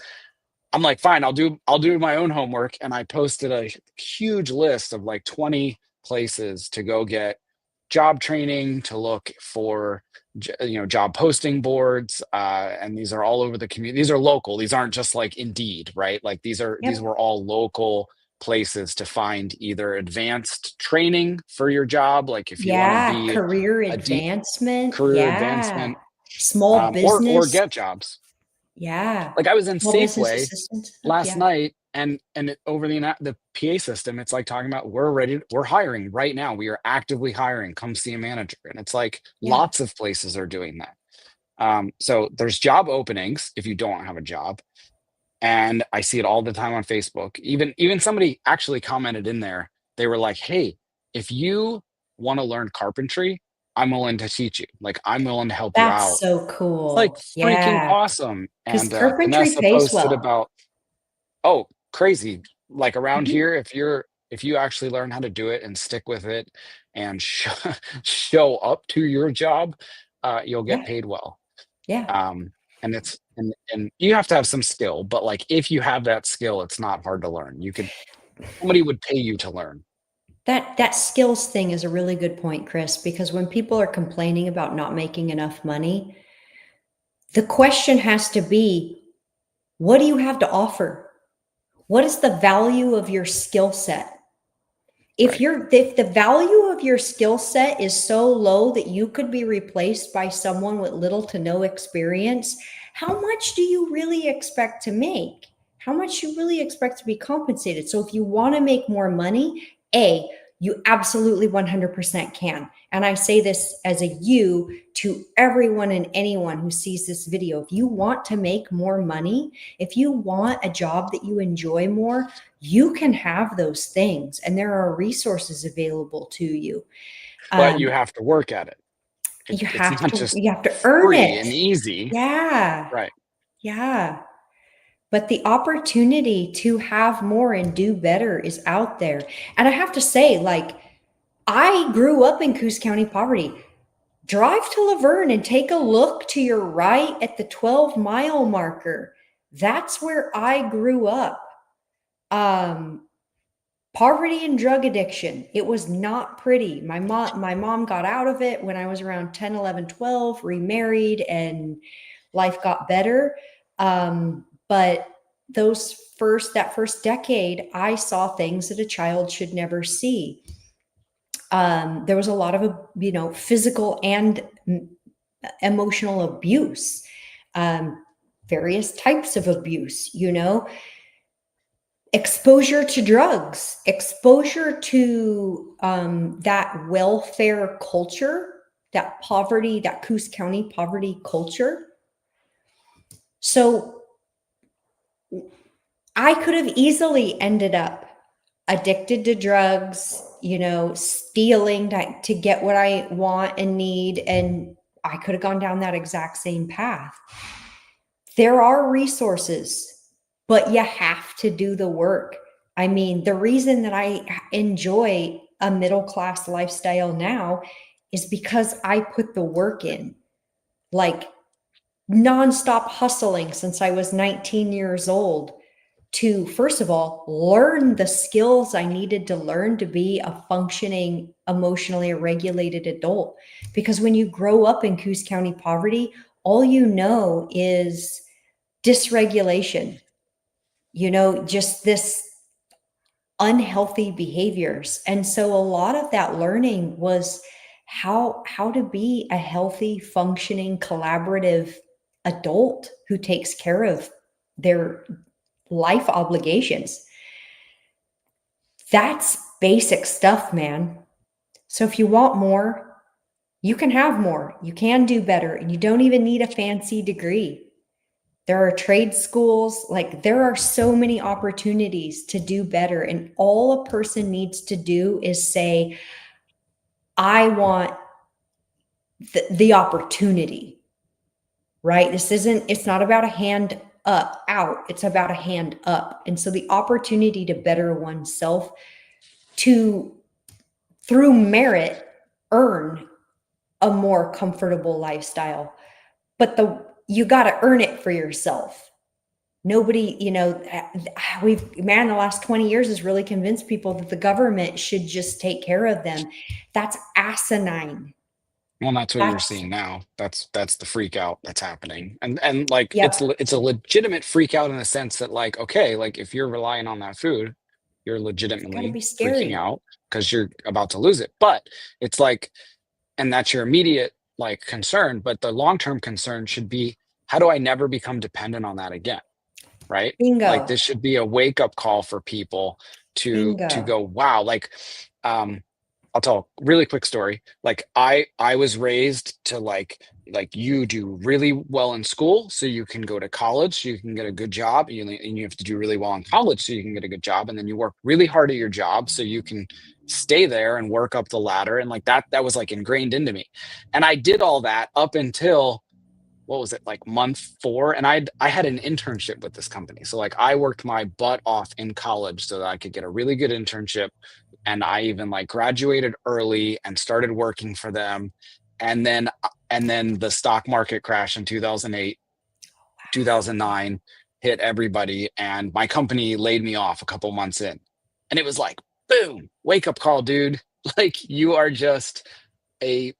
S1: I'm like, fine, I'll do my own homework. And I posted a huge list of like 20 places to go get job training, to look for, you know, job posting boards. And these are all over the community. These are local. These aren't just like Indeed, right? Like these were all local places to find either advanced training for your job. Like if you want to be
S2: career advancement, small
S1: or
S2: business,
S1: get jobs.
S2: Yeah.
S1: Like I was in Safeway last night, and over the PA system, it's like talking about, we're hiring right now. We are actively hiring. Come see a manager. And it's like lots of places are doing that. So there's job openings if you don't have a job. And I see it all the time on Facebook. Even somebody actually commented in there. They were like, hey, if you want to learn carpentry, I'm willing to teach you. Like, I'm willing to help you out.
S2: That's so cool.
S1: It's like freaking awesome.
S2: Because
S1: And
S2: carpentry
S1: Vanessa
S2: pays
S1: posted
S2: well.
S1: about, crazy. Like around here, if you actually learn how to do it and stick with it and show up to your job, you'll get paid well. And it's and you have to have some skill, but like if you have that skill, it's not hard to learn. Somebody would pay you to learn.
S2: That skills thing is a really good point, Chris, because when people are complaining about not making enough money, the question has to be, what do you have to offer? What is the value of your skill set? If the value of your skill set is so low that you could be replaced by someone with little to no experience, how much do you really expect to make? How much you really expect to be compensated? So if you want to make more money, you absolutely 100% can. And I say this as a you to everyone and anyone who sees this video. If you want to make more money, if you want a job that you enjoy more, you can have those things, and there are resources available to you.
S1: But you have to work at it.
S2: You
S1: It's
S2: have
S1: not
S2: to
S1: just
S2: earn
S1: free
S2: it
S1: and easy.
S2: Yeah.
S1: Right.
S2: Yeah. But the opportunity to have more and do better is out there. And I have to say, like, I grew up in Coos County poverty. Drive to Laverne and take a look to your right at the 12-mile marker. That's where I grew up. Poverty and drug addiction. It was not pretty. My mom got out of it when I was around 10, 11, 12, remarried, and life got better. But that first decade, I saw things that a child should never see. There was a lot of, physical and emotional abuse, various types of abuse, exposure to drugs, exposure to that welfare culture, that poverty, that Coos County poverty culture. So I could have easily ended up addicted to drugs, stealing to get what I want and need. And I could have gone down that exact same path. There are resources, but you have to do the work. I mean, the reason that I enjoy a middle-class lifestyle now is because I put the work in, like nonstop hustling since I was 19 years old to, first of all, learn the skills I needed to learn to be a functioning, emotionally regulated adult. Because when you grow up in Coos County poverty, all you know is dysregulation, just this unhealthy behaviors. And so a lot of that learning was how to be a healthy, functioning, collaborative adult who takes care of their life obligations. That's basic stuff, man. So if you want more, you can have more. You can do better, and you don't even need a fancy degree. There are trade schools, like there are so many opportunities to do better. And all a person needs to do is say, I want the opportunity, right? It's not about a hand out. It's about a hand up. And so the opportunity to better oneself, to, through merit, earn a more comfortable lifestyle. But you got to earn it for yourself. Nobody, the last 20 years has really convinced people that the government should just take care of them. That's asinine.
S1: Well, that's what you're seeing now. That's the freak out that's happening. And like, it's a legitimate freak out in the sense that, like, okay, like if you're relying on that food, you're legitimately freaking out because you're about to lose it. But it's like, and that's your immediate like concern, but the long-term concern should be, how do I never become dependent on that again? Right?
S2: Bingo.
S1: Like this should be a wake-up call for people to go, wow, like I'll tell a really quick story. Like I was raised to like you do really well in school so you can go to college, so you can get a good job, and you have to do really well in college so you can get a good job, and then you work really hard at your job so you can stay there and work up the ladder. And like that was like ingrained into me. And I did all that up until, what was it, like month 4, and I had an internship with this company. So like I worked my butt off in college so that I could get a really good internship, and I even like graduated early and started working for them. And then the stock market crash in 2008, 2009 hit everybody, and my company laid me off a couple months in. And it was like boom, wake up call, dude. Like you are just a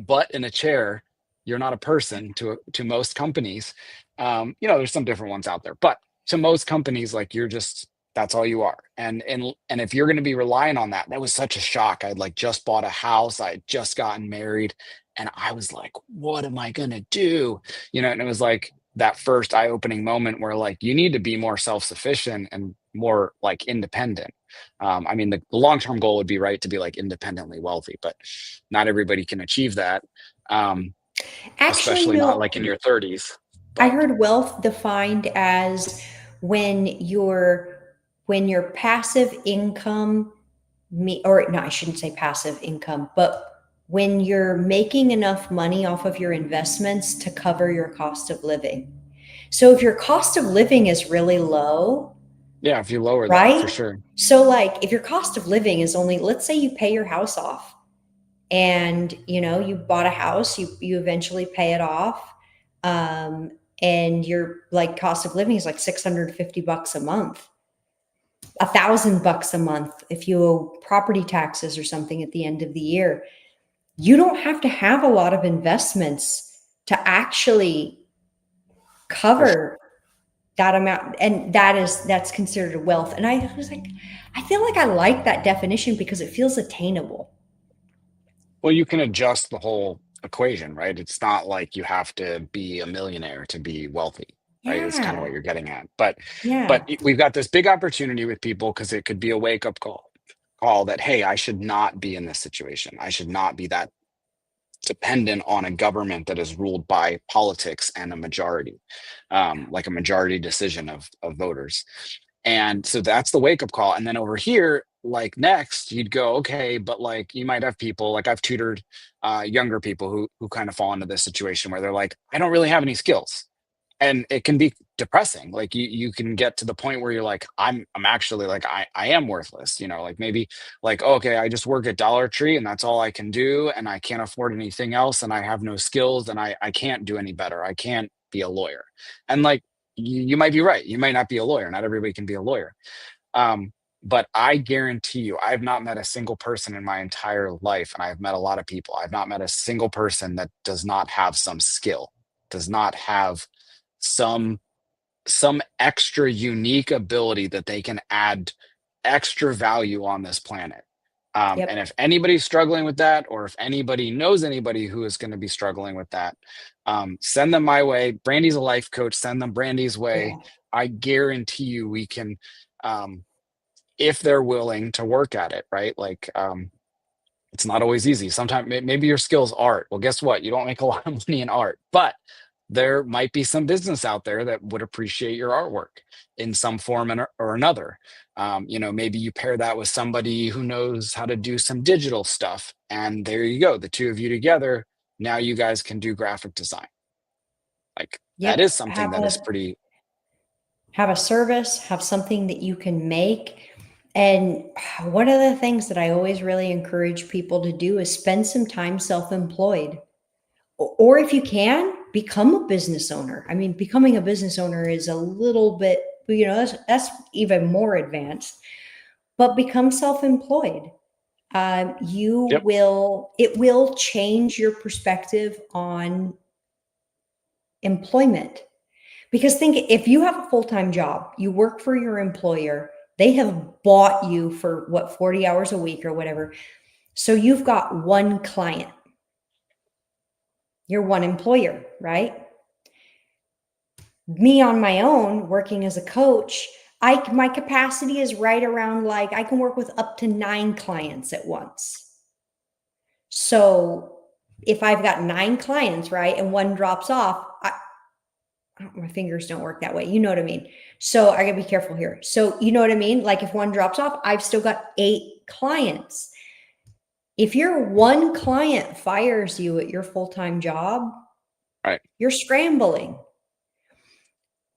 S1: butt in a chair. You're not a person to most companies. There's some different ones out there, but to most companies, like you're just, that's all you are. And if you're going to be relying on that, that was such a shock. I'd like just bought a house, I had just gotten married, and I was like, what am I going to do? And it was like that first eye-opening moment where like you need to be more self-sufficient and more like independent. I mean, the long-term goal would be right to be like independently wealthy, but not everybody can achieve that.
S2: Actually,
S1: Especially not
S2: no,
S1: like in your 30s.
S2: I
S1: But
S2: heard wealth defined as when your passive income or no, I shouldn't say passive income, but when you're making enough money off of your investments to cover your cost of living. So if your cost of living is really low,
S1: yeah, if you lower that for
S2: right?
S1: sure.
S2: So like if your cost of living is only, let's say you pay your house off and you bought a house, you eventually pay it off. And your like cost of living is like $650 a month, $1,000 a month if you owe property taxes or something at the end of the year. You don't have to have a lot of investments to actually
S1: For sure.
S2: cover that amount, and that's considered wealth. And I was like, I feel like I like that definition because it feels attainable.
S1: Well, you can adjust the whole equation, right? It's not like you have to be a millionaire to be wealthy, right? It's kind of what
S2: Yeah,
S1: you're getting at. But
S2: yeah,
S1: we've got this big opportunity with people because it could be a wake-up call that, hey, I should not be in this situation. I should not be that dependent on a government that is ruled by politics and a majority, like a majority decision of voters. And so that's the wake up call. And then over here, like next, you'd go, okay, but like you might have people like I've tutored younger people who kind of fall into this situation where they're like, I don't really have any skills. And it can be depressing. Like you can get to the point where you're like, I'm actually like I am worthless, like maybe like, okay, I just work at Dollar Tree and that's all I can do, and I can't afford anything else, and I have no skills, and I can't do any better. I can't be a lawyer. And like you might be right. You might not be a lawyer. Not everybody can be a lawyer. But I guarantee you, I've not met a single person in my entire life, and I've met a lot of people. I've not met a single person that does not have some skill, does not have some extra unique ability that they can add extra value on this planet. And
S2: yep,
S1: if anybody's struggling with that, or if anybody knows anybody who is going to be struggling with that, send them my way. Brandy's a life coach. Send them Brandy's way.
S2: yeah,
S1: I guarantee you we can, if they're willing to work at it, right? Like, it's not always easy. Sometimes maybe your skill's art. Well, guess what? You don't make a lot of money in art, but there might be some business out there that would appreciate your artwork in some form or another. Maybe you pair that with somebody who knows how to do some digital stuff, and there you go. The two of you together, now you guys can do graphic design. Like that is
S2: yep.
S1: something that is pretty.
S2: Have a service, have something that you can make. And one of the things that I always really encourage people to do is spend some time self-employed. Or if you can, become a business owner. I mean, becoming a business owner is a little bit, that's even more advanced, but become self-employed.
S1: Yep.
S2: It will change your perspective on employment. Because think, if you have a full-time job, you work for your employer, they have bought you for what, 40 hours a week or whatever. So you've got one client. You're one employer, right? Me on my own, working as a coach, my capacity is right around, like, I can work with up to 9 clients at once. So if I've got 9 clients, right, and one drops off, my fingers don't work that way. You know what I mean? So I gotta be careful here. So you know what I mean? Like if one drops off, I've still got 8 clients. If your one client fires you at your full-time job,
S1: Right.
S2: you're scrambling.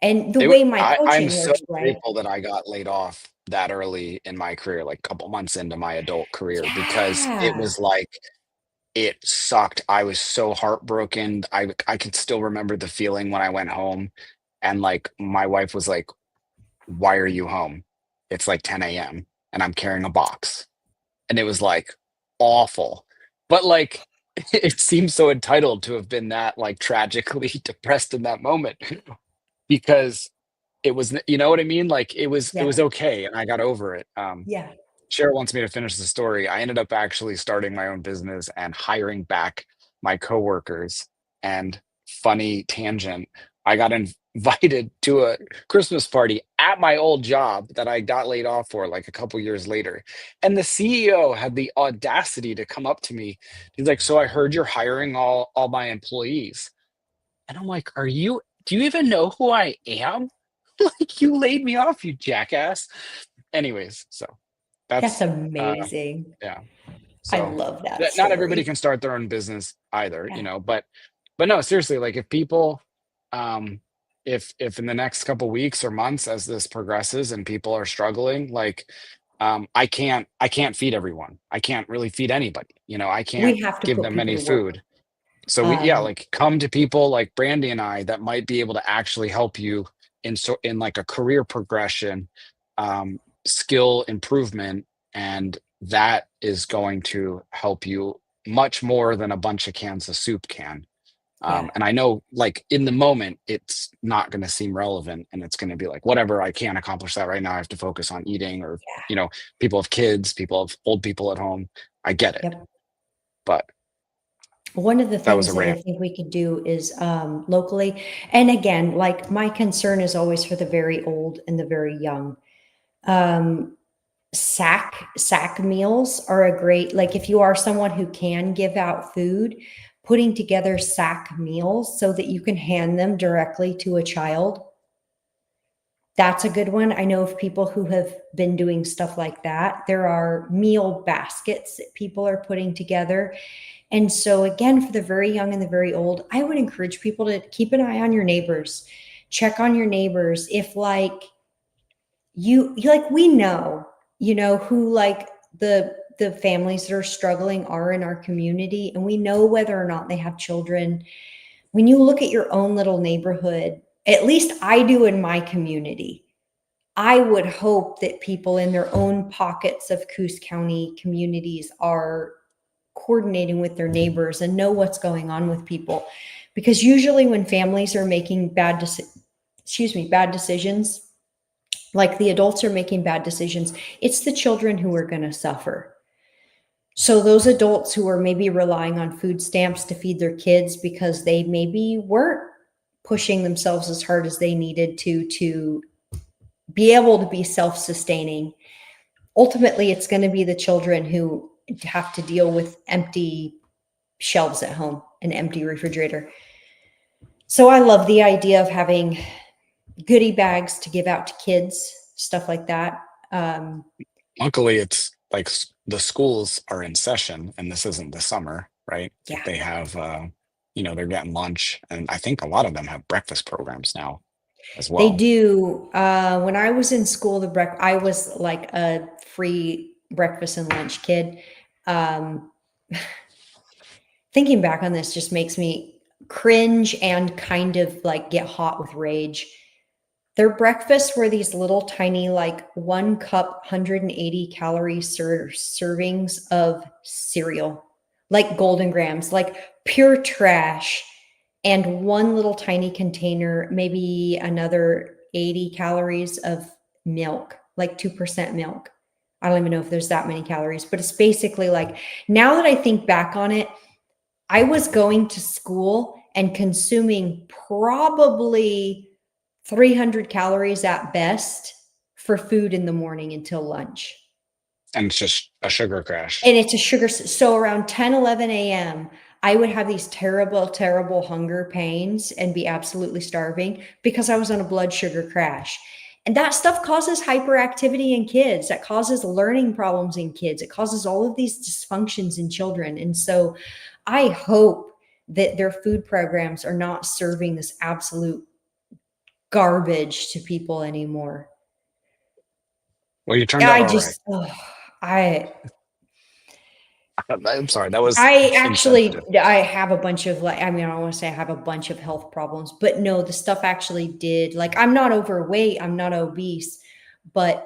S2: And the
S1: It,
S2: way my
S1: I'm
S2: coaching
S1: so
S2: works, right?
S1: grateful that I got laid off that early in my career, like a couple months into my adult career, because it
S2: Yeah.
S1: was like it sucked. I was so heartbroken. I can still remember the feeling when I went home, and like my wife was like, "Why are you home? It's like 10 a.m." and I'm carrying a box. And it was like awful. But like it seems so entitled to have been that like tragically depressed in that moment because it was, you know what I mean? Like it
S2: Yeah.
S1: was okay and I got over it.
S2: Yeah.
S1: Cheryl wants me to finish the story. I ended up actually starting my own business and hiring back my coworkers. And funny tangent, I got invited to a Christmas party at my old job that I got laid off for like a couple years later. And the CEO had the audacity to come up to me. He's like, "So I heard you're hiring all my employees." And I'm like, do you even know who I am? Like you laid me off, you jackass. Anyways, so
S2: That's
S1: that's
S2: amazing.
S1: yeah.
S2: I
S1: So
S2: love that
S1: that not everybody
S2: story.
S1: can start their own business either, you
S2: Yeah.
S1: know, but no, seriously, like if people um if in the next couple weeks or months as this progresses and people are struggling, like I can't feed everyone. I can't really feed anybody. You know, I can't
S2: We have to
S1: give
S2: put
S1: them
S2: people
S1: any
S2: to work.
S1: food. So we yeah,
S2: Um,
S1: like come to people like Brandy and I that might be able to actually help you in like a career progression, skill improvement, and that is going to help you much more than a bunch of cans of soup can.
S2: yeah.
S1: And I know like in the moment it's not going to seem relevant and it's going to be like whatever, I can't accomplish that right now. I have to focus on eating or you know, people have kids, people have old people at home. I get it.
S2: Yep.
S1: But
S2: One of the
S1: that was
S2: things
S1: a
S2: that I
S1: rant.
S2: think we could do is locally, and again, like my concern is always for the very old and the very young. Um, sack meals are a great, like if you are someone who can give out food, putting together sack meals so that you can hand them directly to a child. That's a good one. I know of people who have been doing stuff like that. There are meal baskets that people are putting together. And so, again, for the very young and the very old, I would encourage people to keep an eye on your neighbors, check on your neighbors. If like you like, we know, you know, who like the families that are struggling are in our community, and we know whether or not they have children. When you look at your own little neighborhood, at least I do in my community, I would hope that people in their own pockets of Coos County communities are coordinating with their neighbors and know what's going on with people. Because usually when families are making bad decisions, like the adults are making bad decisions, it's the children who are going to suffer. So those adults who are maybe relying on food stamps to feed their kids because they maybe weren't pushing themselves as hard as they needed to be able to be self-sustaining, ultimately it's going to be the children who have to deal with empty shelves at home, an empty refrigerator. So I love the idea of having goodie bags to give out to kids, stuff like that.
S1: Luckily, it's like the schools are in session and this isn't the summer, right? Like
S2: Yeah,
S1: they have, you know, they're getting lunch, and I think a lot of them have breakfast programs now as
S2: they
S1: well.
S2: do. When I was in school, I was like a free breakfast and lunch kid. Um, Thinking back on this just makes me cringe and kind of like get hot with rage. Their breakfasts were these little tiny, like 1 cup, 180 calorie servings of cereal, like Golden Grams, like pure trash. And one little tiny container, maybe another 80 calories of milk, like 2% milk. I don't even know if there's that many calories, but it's basically like, now that I think back on it, I was going to school and consuming probably 300 calories at best for food in the morning until lunch.
S1: And it's just a sugar crash.
S2: And it's a sugar. So around 10, 11 a.m., I would have these terrible, terrible hunger pains and be absolutely starving because I was on a blood sugar crash. And that stuff causes hyperactivity in kids. That causes learning problems in kids. It causes all of these dysfunctions in children. And so I hope that their food programs are not serving this absolute garbage to people anymore.
S1: Well, you turned out
S2: I
S1: all right.
S2: just, oh, I,
S1: I'm sorry, that was
S2: I actually,
S1: insensitive.
S2: I have a bunch of like, I mean, I don't want to say I have a bunch of health problems, but no, the stuff actually did, like, I'm not overweight, I'm not obese, but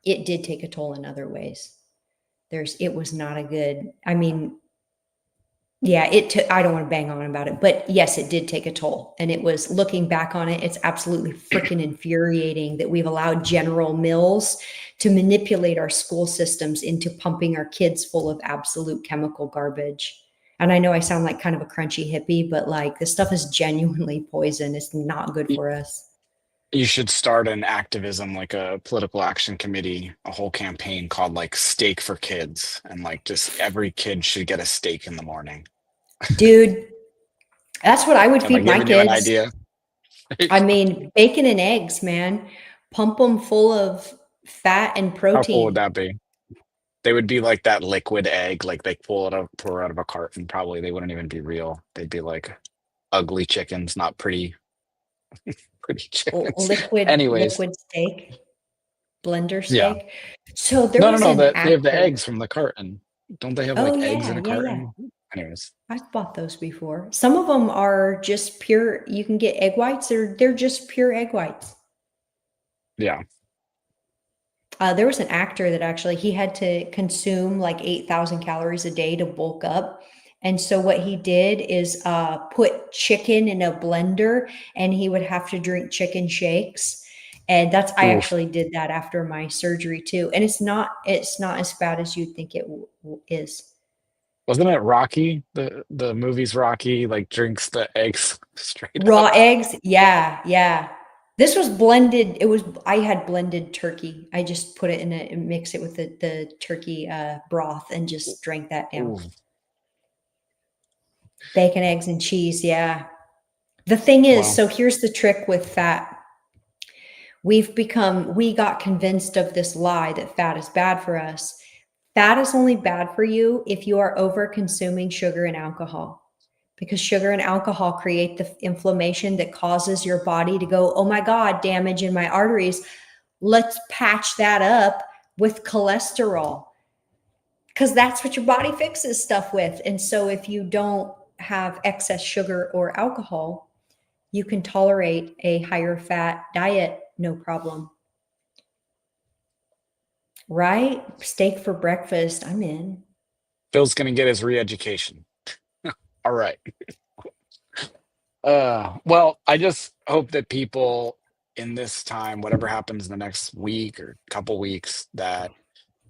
S2: it did take a toll in other ways. It was not a good, I mean, yeah, I don't want to bang on about it, but yes, it did take a toll. And it was, looking back on it, it's absolutely freaking infuriating that we've allowed General Mills to manipulate our school systems into pumping our kids full of absolute chemical garbage. And I know I sound like kind of a crunchy hippie, but like, this stuff is genuinely poison. It's not good for us.
S1: You should start an activism, like a political action committee, a whole campaign called like Steak for Kids. And like just every kid should get a steak in the morning.
S2: Dude, that's what I would
S1: Am I
S2: feed my
S1: giving you an
S2: kids.
S1: idea?
S2: I mean, bacon and eggs, man. Pump them full of fat and
S1: How cool would
S2: protein.
S1: that be? They would be like that liquid egg, like they pour out of a carton. Probably they wouldn't even be real. They'd be like ugly chickens, not pretty chickens. Anyways,
S2: Liquid steak, blender
S1: yeah.
S2: steak. So there
S1: No,
S2: was an
S1: they have the
S2: actor.
S1: eggs from the carton. Don't they have
S2: Oh
S1: like eggs in
S2: yeah,
S1: a
S2: yeah, yeah.
S1: carton? Anyways,
S2: I've bought those before. Some of them are just pure. You can get egg whites, or they're just pure egg whites.
S1: yeah.
S2: There was an actor that actually, he had to consume like 8,000 calories a day to bulk up. And so what he did is put chicken in a blender, and he would have to drink chicken shakes. And I
S1: Oof.
S2: actually did that after my surgery too. And it's not as bad as you'd think it is.
S1: Wasn't it Rocky? The movie's Rocky, like drinks the eggs straight
S2: Raw
S1: up.
S2: eggs. Yeah. Yeah. This was blended. I had blended turkey. I just put it in and mix it with the turkey broth and just drank that down.
S1: Ooh.
S2: Bacon, eggs, and cheese. Yeah. The thing is,
S1: Wow.
S2: so here's the trick with fat. We got convinced of this lie that fat is bad for us. Fat is only bad for you if you are over consuming sugar and alcohol, because sugar and alcohol create the inflammation that causes your body to go, oh my God, damage in my arteries. Let's patch that up with cholesterol, because that's what your body fixes stuff with. And so if you don't have excess sugar or alcohol, you can tolerate a higher fat diet, no problem. Right? Steak for breakfast, I'm in.
S1: Phil's gonna get his re-education. All right. Well, I just hope that people in this time, whatever happens in the next week or couple weeks, that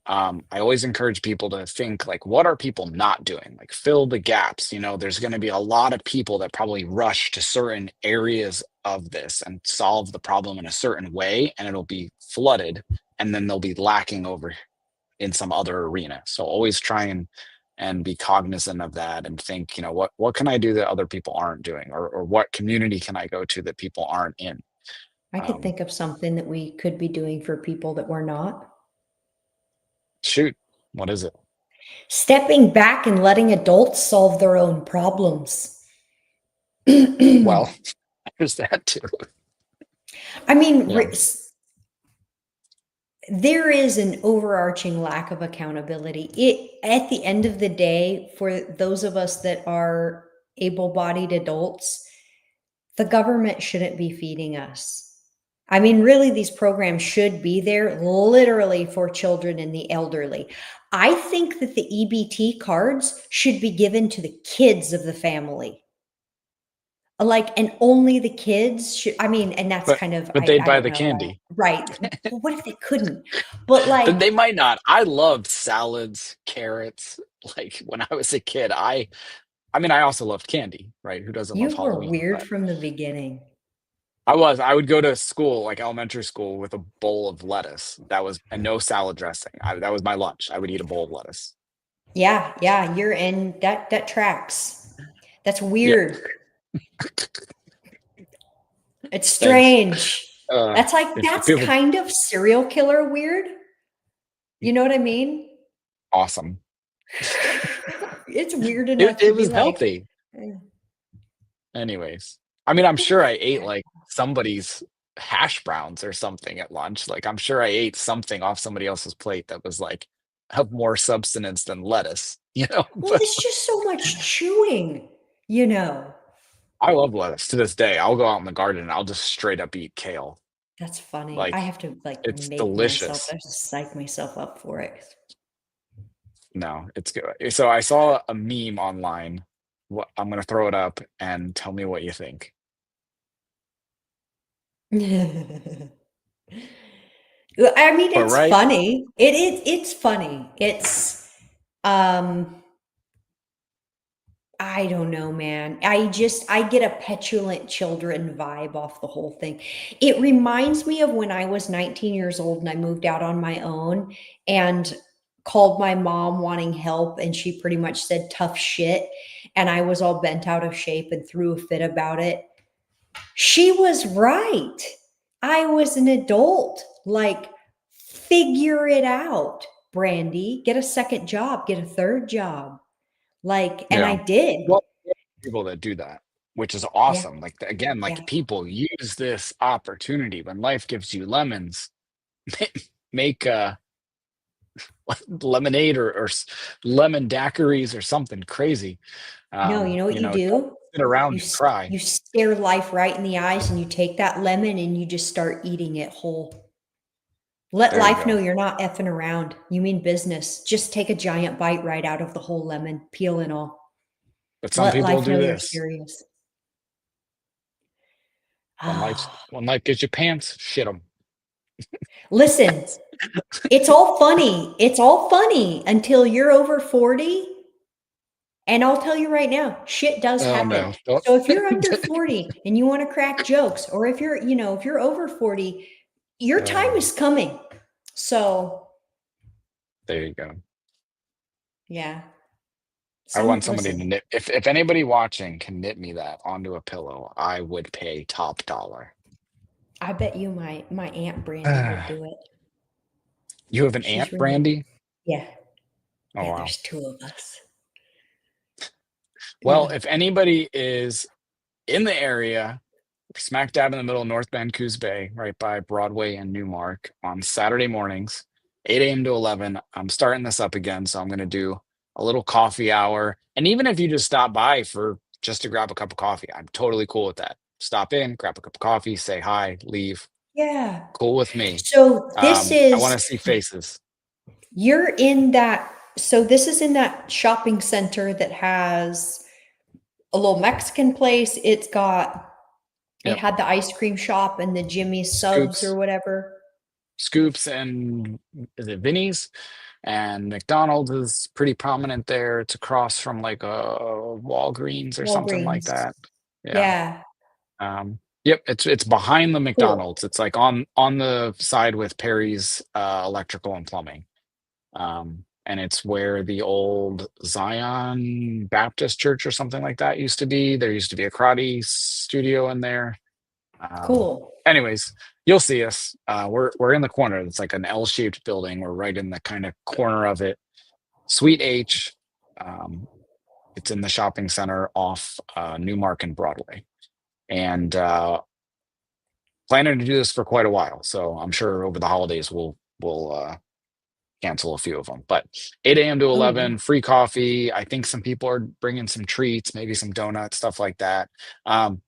S1: I always encourage people to think like, what are people not doing? Like fill the gaps. There's going to be a lot of people that probably rush to certain areas of this and solve the problem in a certain way, and it'll be flooded, and then they'll be lacking over in some other arena. So always try and be cognizant of that and think, what can I do that other people aren't doing, or what community can I go to that people aren't in?
S2: I could think of something that we could be doing for people that we're not.
S1: Shoot, what is it?
S2: Stepping back and letting adults solve their own problems.
S1: Well, there's that too.
S2: I mean,
S1: Yeah.
S2: there is an overarching lack of accountability. At the end of the day, for those of us that are able-bodied adults, the government shouldn't be feeding us. I mean, really, these programs should be there literally for children and the elderly. I think that the EBT cards should be given to the kids of the family. And only the kids should, and that's
S1: but they'd buy the candy.
S2: Right. Well, what if they couldn't? But
S1: Then they might not. I loved salads, carrots. Like when I was a kid, I also loved candy, right? Who doesn't love Halloween?
S2: You were weird from the beginning.
S1: I would go to school, like elementary school, with a bowl of lettuce. And no salad dressing. That was my lunch. I would eat a bowl of lettuce.
S2: Yeah. You're in that tracks. That's weird. Yeah. It's strange. That's kind of serial killer weird. You know what I mean?
S1: Awesome.
S2: It's weird enough.
S1: It was healthy. Anyways, I'm sure I ate like somebody's hash browns or something at lunch. Like I'm sure I ate something off somebody else's plate that was like have more substance than lettuce.
S2: Well, it's just so much chewing.
S1: I love lettuce to this day. I'll go out in the garden and I'll just straight up eat kale.
S2: That's funny. I
S1: Like,
S2: have to like
S1: it's
S2: make myself, I
S1: delicious.
S2: have to psych myself up for it.
S1: No, it's good. So I saw a meme online. What I'm gonna throw it up and tell me what you think.
S2: I mean,
S1: But
S2: it's
S1: right,
S2: funny. It's funny. It's um I don't know, man. I get a petulant children vibe off the whole thing. It reminds me of when I was 19 years old and I moved out on my own and called my mom wanting help, and she pretty much said tough shit, and I was all bent out of shape and threw a fit about it. She was right. I was an adult. Like, figure it out, Brandy. Get a second job, get a third job. Like, and I
S1: yeah.
S2: did.
S1: Well, there are people that do that, which is
S2: Yeah,
S1: awesome. Like again,
S2: yeah.
S1: like people use this opportunity when life gives you lemons, make lemonade or lemon daiquiris or something crazy.
S2: No, you know what you
S1: Don't
S2: do?
S1: sit around and cry.
S2: You stare life right in the eyes and you take that lemon and you just start eating it whole. Let
S1: There you
S2: life know
S1: go.
S2: you're not effing around. You mean business. Just take a giant bite right out of the whole lemon, peel and all.
S1: But some
S2: Let
S1: people
S2: life
S1: do
S2: know you're
S1: this.
S2: serious.
S1: When
S2: Oh,
S1: life gives you pants, shit them.
S2: listen, it's all funny. It's all funny until you're over 40. And I'll tell you right now, shit does
S1: Oh
S2: happen.
S1: no. Don't.
S2: So if you're under 40 and you want to crack jokes, or if you're, if you're over 40, your time
S1: Oh,
S2: is coming. So
S1: there you go.
S2: yeah.
S1: I want
S2: Some
S1: somebody to
S2: listen,
S1: knit. If anybody watching can knit me that onto a pillow, I would pay top dollar.
S2: I bet you my Aunt Brandy would do it.
S1: You have an
S2: She's
S1: aunt,
S2: really
S1: Brandy?
S2: yeah.
S1: Oh
S2: Yeah,
S1: wow.
S2: there's two of us.
S1: Well,
S2: Yeah.
S1: if anybody is in the area, smack dab in the middle of North Bend, Coos Bay, right by Broadway and Newmark on Saturday mornings, 8 a.m. to 11. I'm starting this up again, so I'm going to do a little coffee hour. And even if you just stop by for just to grab a cup of coffee, I'm totally cool with that. Stop in, grab a cup of coffee, say hi, leave.
S2: Yeah.
S1: Cool with me.
S2: So this
S1: I want
S2: is
S1: to see faces.
S2: you're in that so this is in that shopping center that has a little Mexican place. It
S1: Yep.
S2: had the ice cream shop and the Jimmy's subs or
S1: Scoops,
S2: whatever.
S1: Scoops, and is it Vinny's? And McDonald's is pretty prominent there. It's across from like a Walgreens or something like
S2: Walgreens.
S1: that. Yeah.
S2: Yeah.
S1: Yep, it's behind the
S2: Cool.
S1: McDonald's. It's like on the side with Perry's electrical and plumbing. And it's where the old Zion Baptist Church or something like that used to be. There used to be a karate studio in there. Um,
S2: Cool.
S1: anyways, you'll see us. We're in the corner. It's like an L-shaped building. We're right in the kind of corner of it. Suite H. Um, it's in the shopping center off Newmark and Broadway. And planning to do this for quite a while. So I'm sure over the holidays we'll cancel a few of them. But 8 a.m. to
S2: Oh yeah.
S1: 11, free coffee. I think some people are bringing some treats, maybe some donuts, stuff like that.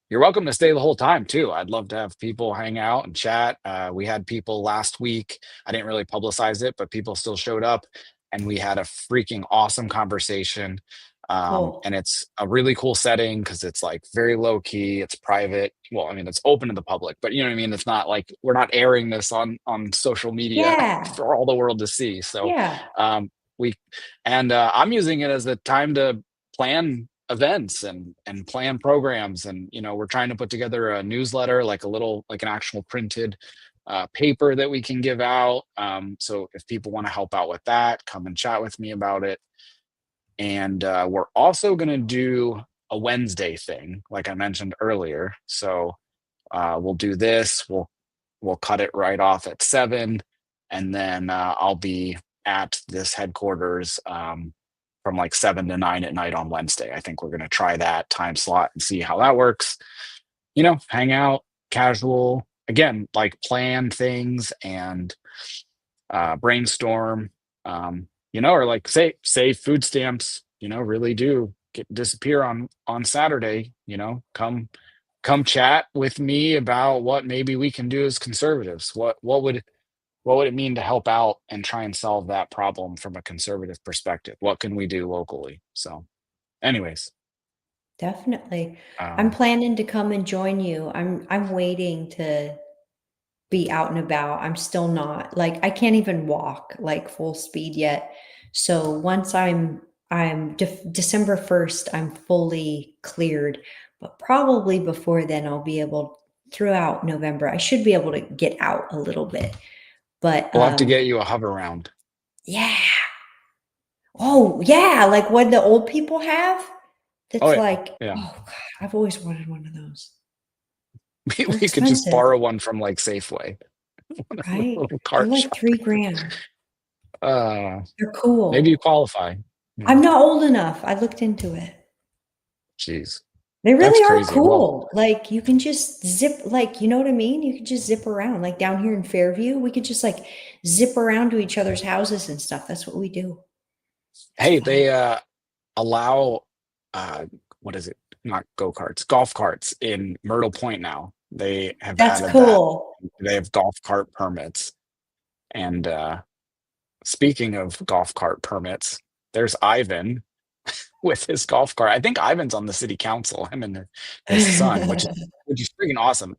S1: You're welcome to stay the whole time too. I'd love to have people hang out and chat. We had people last week. I didn't really publicize it, but people still showed up and we had a freaking awesome conversation. And
S2: Cool.
S1: it's a really cool setting because it's like very low key. It's private. Well, I mean, it's open to the public, but you know what I mean. It's not like we're not airing this on social media
S2: Yeah.
S1: for all the world to see. So
S2: Yeah.
S1: um, we and I'm using it as a time to plan events and plan programs. And we're trying to put together a newsletter, like an actual printed paper that we can give out. So if people want to help out with that, come and chat with me about it. And we're also going to do a Wednesday thing, like I mentioned earlier. So we'll do this. We'll cut it right off at 7, and then I'll be at this headquarters from like 7 to 9 at night on Wednesday. I think we're going to try that time slot and see how that works. Hang out, casual. Again, like plan things and brainstorm. Or like say food stamps. Really do disappear on Saturday. Come come chat with me about what maybe we can do as conservatives. What would it mean to help out and try and solve that problem from a conservative perspective? What can we do locally? So, anyways,
S2: Definitely. I'm
S1: um,
S2: planning to come and join you. I'm waiting to be out and about. I'm still not like I can't even walk like full speed yet. So once December 1st, I'm fully cleared, but probably before then I'll be able throughout November. I should be able to get out a little bit. But
S1: we'll have to get you a hover round.
S2: yeah. Oh, yeah, like what the old people have?
S1: Oh
S2: That's
S1: yeah,
S2: like,
S1: yeah.
S2: oh god, I've always wanted one of those. They're
S1: We could just
S2: expensive,
S1: borrow one from like Safeway, one of the
S2: right?
S1: little
S2: They're
S1: cart
S2: like
S1: shop.
S2: 3 grand.
S1: Uh,
S2: They're
S1: maybe you
S2: cool.
S1: qualify. Yeah.
S2: I'm not old enough. I looked into it.
S1: Jeez,
S2: They
S1: that's
S2: really are
S1: crazy. Well,
S2: cool. Like you can just zip, like, you know what I mean? You can just zip around. Like down here in Fairview, we could just like zip around to each other's houses and stuff. That's what we do. It's
S1: hey,
S2: fun.
S1: they allow uh what is it? Not go-karts, golf carts in Myrtle Point now. They have
S2: That's
S1: added that.
S2: cool.
S1: They have golf cart permits. And speaking of golf cart permits, there's Ivan with his golf cart. I think Ivan's on the city council, him and his son, which is freaking awesome.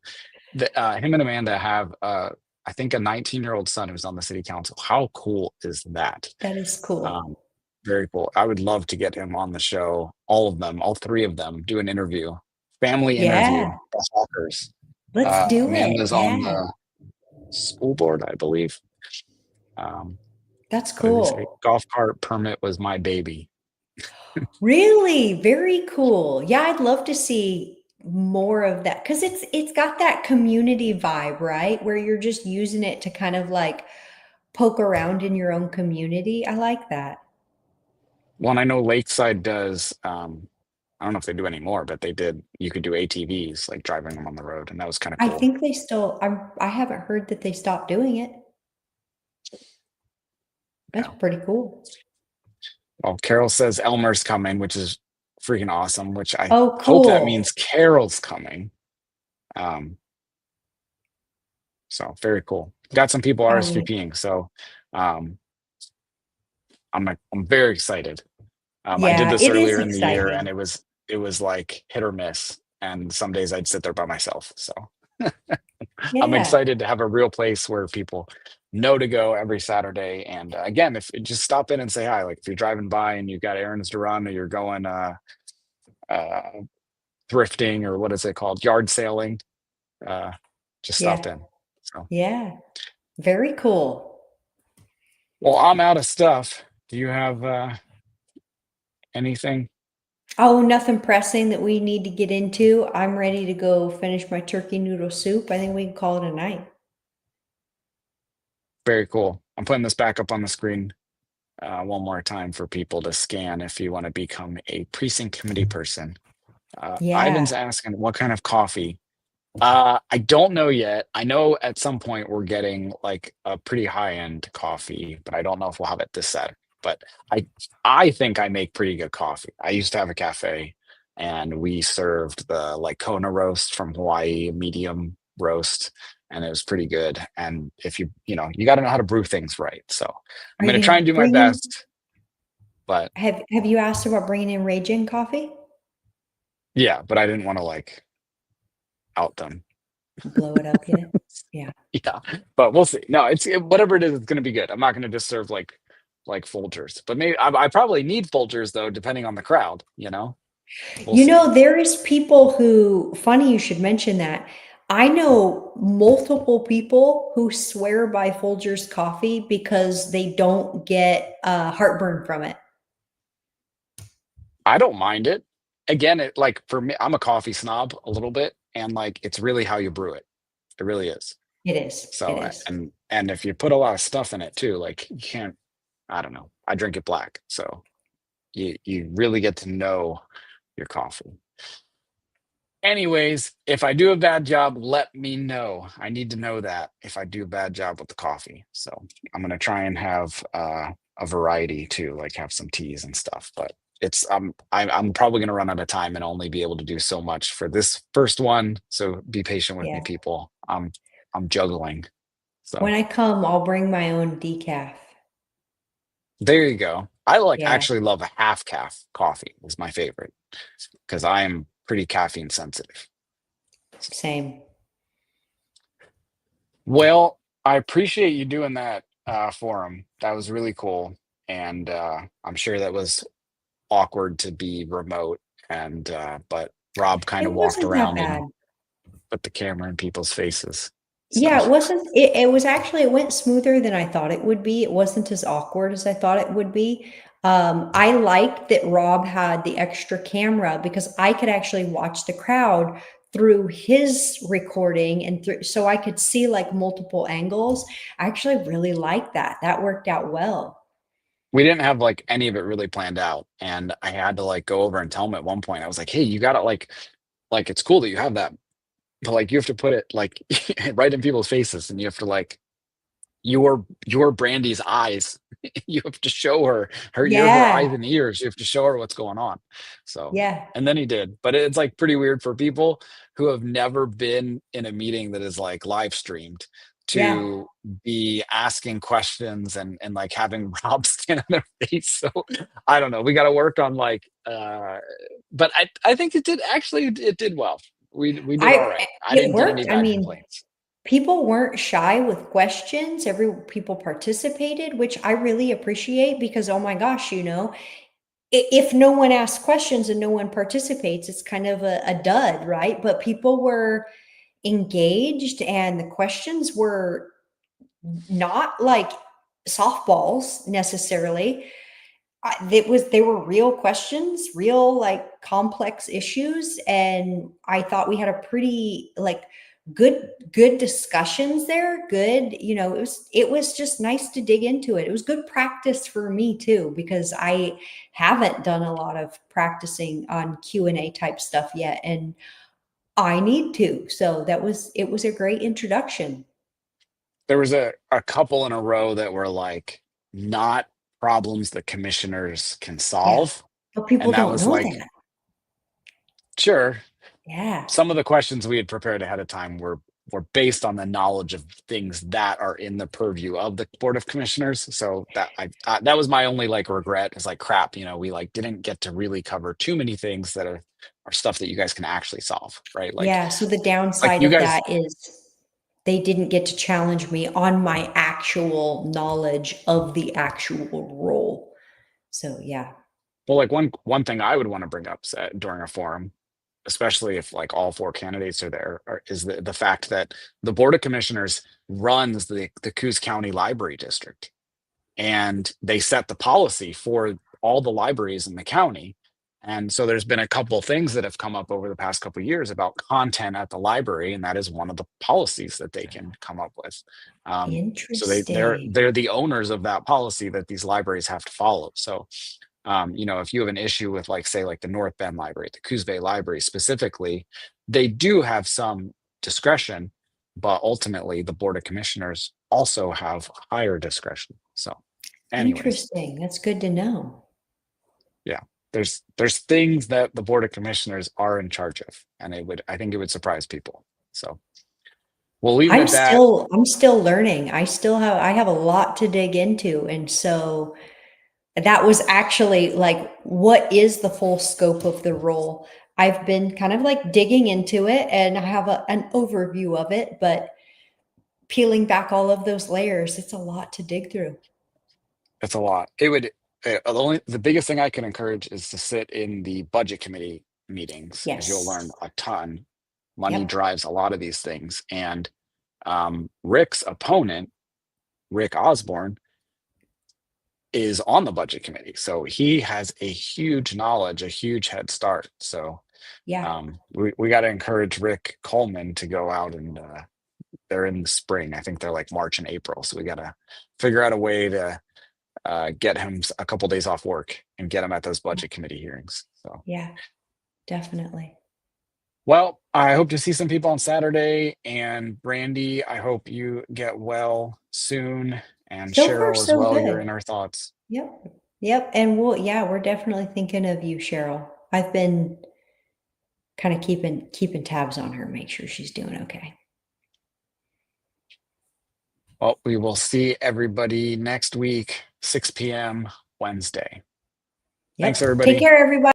S1: Him and Amanda have I think a 19-year-old son who's on the city council. How cool is that?
S2: That is
S1: Um,
S2: cool.
S1: very cool. I would love to get him on the show. All of them, all three of them, do an interview, family interview.
S2: Yeah.
S1: The Hawkers.
S2: Let's do it.
S1: Amanda's on
S2: Yeah.
S1: the school board, I believe.
S2: That's
S1: What did he say?
S2: cool.
S1: Golf cart permit was my baby.
S2: Really? Very cool. Yeah, I'd love to see more of that because it's got that community vibe, right? Where you're just using it to kind of like poke around in your own community. I like that.
S1: Well, and I know Lakeside does. I don't know if they do anymore, but they did. You could do ATVs, like driving them on the road, and that was kind of
S2: I
S1: cool.
S2: think they still I haven't heard that they stopped doing it. That's
S1: Yeah.
S2: pretty cool.
S1: Well, Carol says Elmer's coming, which is freaking awesome. Which I
S2: Oh,
S1: hope that
S2: cool.
S1: means Carol's coming. Um, so very cool. Got some people
S2: I mean,
S1: RSVPing, so um, I'm very excited. I did
S2: yeah,
S1: this
S2: it is
S1: earlier in the year, and
S2: exciting.
S1: it was like hit or miss. And some days I'd sit there by myself. So I'm
S2: Yeah.
S1: excited to have a real place where people know to go every Saturday. And again, if just stop in and say hi. Like if you're driving by and you've got errands to run, or you're going uh, thrifting, or what is it called, yard sailing, uh, just stop
S2: Yeah.
S1: in. So,
S2: Yeah. Very cool.
S1: well, I'm out of stuff. Do you have anything?
S2: Oh, nothing pressing that we need to get into. I'm ready to go finish my turkey noodle soup. I think we can call it a night.
S1: Very cool. I'm putting this back up on the screen one more time for people to scan if you want to become a precinct committee person. Ivan's
S2: Yeah.
S1: asking what kind of coffee. I don't know yet. I know at some point we're getting like a pretty high-end coffee, but I don't know if we'll have it this Saturday. But I think I make pretty good coffee. I used to have a cafe, and we served the like Kona roast from Hawaii, medium roast, and it was pretty good. And if you got to know how to brew things right. So I'm
S2: Are
S1: going to
S2: you
S1: try and do my
S2: bringing
S1: best. But
S2: have you asked about bringing in Raging coffee?
S1: yeah, but I didn't want to like out them.
S2: Blow it up, get it? Yeah.
S1: Yeah, but we'll see. No, whatever it is, it's going to be good. I'm not going to just serve like Folgers, but maybe I probably need Folgers though, depending on the crowd. We'll
S2: You
S1: see.
S2: know, there is people who, funny you should mention that. I know multiple people who swear by Folgers coffee because they don't get heartburn from it.
S1: I don't mind it. Again, it like for me, I'm a coffee snob a little bit, and like it's really how you brew it. It really is.
S2: It is. It
S1: So
S2: is.
S1: and if you put a lot of stuff in it too, like you can't. I don't know. I drink it black, so you really get to know your coffee. Anyways, if I do a bad job, let me know. I need to know that if I do a bad job with the coffee. So I'm gonna try and have a variety too, like have some teas and stuff. But I'm probably going to run out of time and only be able to do so much for this first one. So be patient with me,
S2: Yeah.
S1: people. I'm juggling. So
S2: When I come, I'll bring my own decaf.
S1: there you go. I like
S2: Yeah,
S1: actually love a half calf coffee is my favorite because I am pretty caffeine sensitive.
S2: same.
S1: Well, I appreciate you doing that forum. That was really cool. And I'm sure that was awkward to be remote. And but Rob kind
S2: It
S1: of walked
S2: wasn't that
S1: around
S2: bad.
S1: and put the camera in people's faces. So
S2: Yeah, it wasn't, it was actually, it went smoother than I thought it would be. It wasn't as awkward as I thought it would be. I liked that Rob had the extra camera because I could actually watch the crowd through his recording and through, so I could see like multiple angles. I actually really liked that. That worked out well.
S1: we didn't have like any of it really planned out. And I had to like go over and tell him at one point, I was like, hey, you gotta like it's cool that you have that, but like you have to put it like right in people's faces and you have to like your Brandy's eyes. You have to show her you're her eyes
S2: Yeah,
S1: and ears. You have to show her what's going on. So,
S2: yeah,
S1: and then he did. But it's like pretty weird for people who have never been in a meeting that is like live streamed
S2: yeah.
S1: to be asking questions and like having Rob stand on their face. So I don't know. We got to work on like but I think it did well. We did all
S2: I
S1: right. I
S2: It
S1: didn't get any
S2: worked. I
S1: bad
S2: mean,
S1: complaints.
S2: people weren't shy with questions. People participated, which I really appreciate because oh my gosh, if no one asks questions and no one participates, it's kind of a dud, right? But people were engaged and the questions were not like softballs necessarily. They were real questions, real like complex issues, and I thought we had a pretty like good discussions there. Good, it was just nice to dig into it. It was good practice for me too because I haven't done a lot of practicing on Q&A type stuff yet, and I need to. So it was a great introduction.
S1: There was a couple in a row that were like not problems that commissioners can
S2: Yeah,
S1: solve.
S2: but people
S1: And that
S2: don't
S1: was
S2: know
S1: like,
S2: that.
S1: sure,
S2: Yeah,
S1: some of the questions we had prepared ahead of time were based on the knowledge of things that are in the purview of the Board of Commissioners. So that was my only like regret is like crap, we like didn't get to really cover too many things that are stuff that you guys can actually solve, right?
S2: yeah. So the
S1: Like
S2: downside
S1: you
S2: of
S1: guys.
S2: that is they didn't get to challenge me on my actual knowledge of the actual role. So yeah.
S1: Well, like one thing I would want to bring up during a forum, especially if like all four candidates are there, is the fact that the Board of Commissioners runs the Coos County Library District, and they set the policy for all the libraries in the county. And so there's been a couple things that have come up over the past couple of years about content at the library, and that is one of the policies that they can come up with. So
S2: Interesting.
S1: they're the owners of that policy that these libraries have to follow. So if you have an issue with like say like the North Bend Library, the Coos Bay Library specifically, they do have some discretion, but ultimately the Board of Commissioners also have higher discretion. So anyways,
S2: Interesting. That's good to know.
S1: yeah, there's things that the Board of Commissioners are in charge of, and I think it would surprise people. So we'll leave it at that.
S2: I'm still learning. I have a lot to dig into. And so that was actually like, what is the full scope of the role? I've been kind of like digging into it and I have an overview of it, but peeling back all of those layers, it's a lot to dig through.
S1: It's a lot. It would the biggest thing I can encourage is to sit in the budget committee meetings because you'll learn
S2: Yes.
S1: a ton. Money
S2: Yep.
S1: drives a lot of these things, and Rick's opponent, Rick Osborne, is on the budget committee, so he has a huge knowledge, a huge head start. So
S2: Yeah.
S1: we got to encourage Rick Coleman to go out and they're in the spring. I think they're like March and April, so we got to figure out a way to get him a couple days off work and get him at those budget committee hearings. So,
S2: Yeah, definitely.
S1: well, I hope to see some people on Saturday. And Brandi, I hope you get well soon. And
S2: So far,
S1: Cheryl as
S2: so
S1: well. You're
S2: good.
S1: in our thoughts.
S2: Yep. Yep. And we're definitely thinking of you, Cheryl. I've been kind of keeping tabs on her, make sure she's doing okay.
S1: Well, we will see everybody next week, 6 p.m. Wednesday.
S2: Yep.
S1: Thanks, everybody.
S2: Take care, everybody.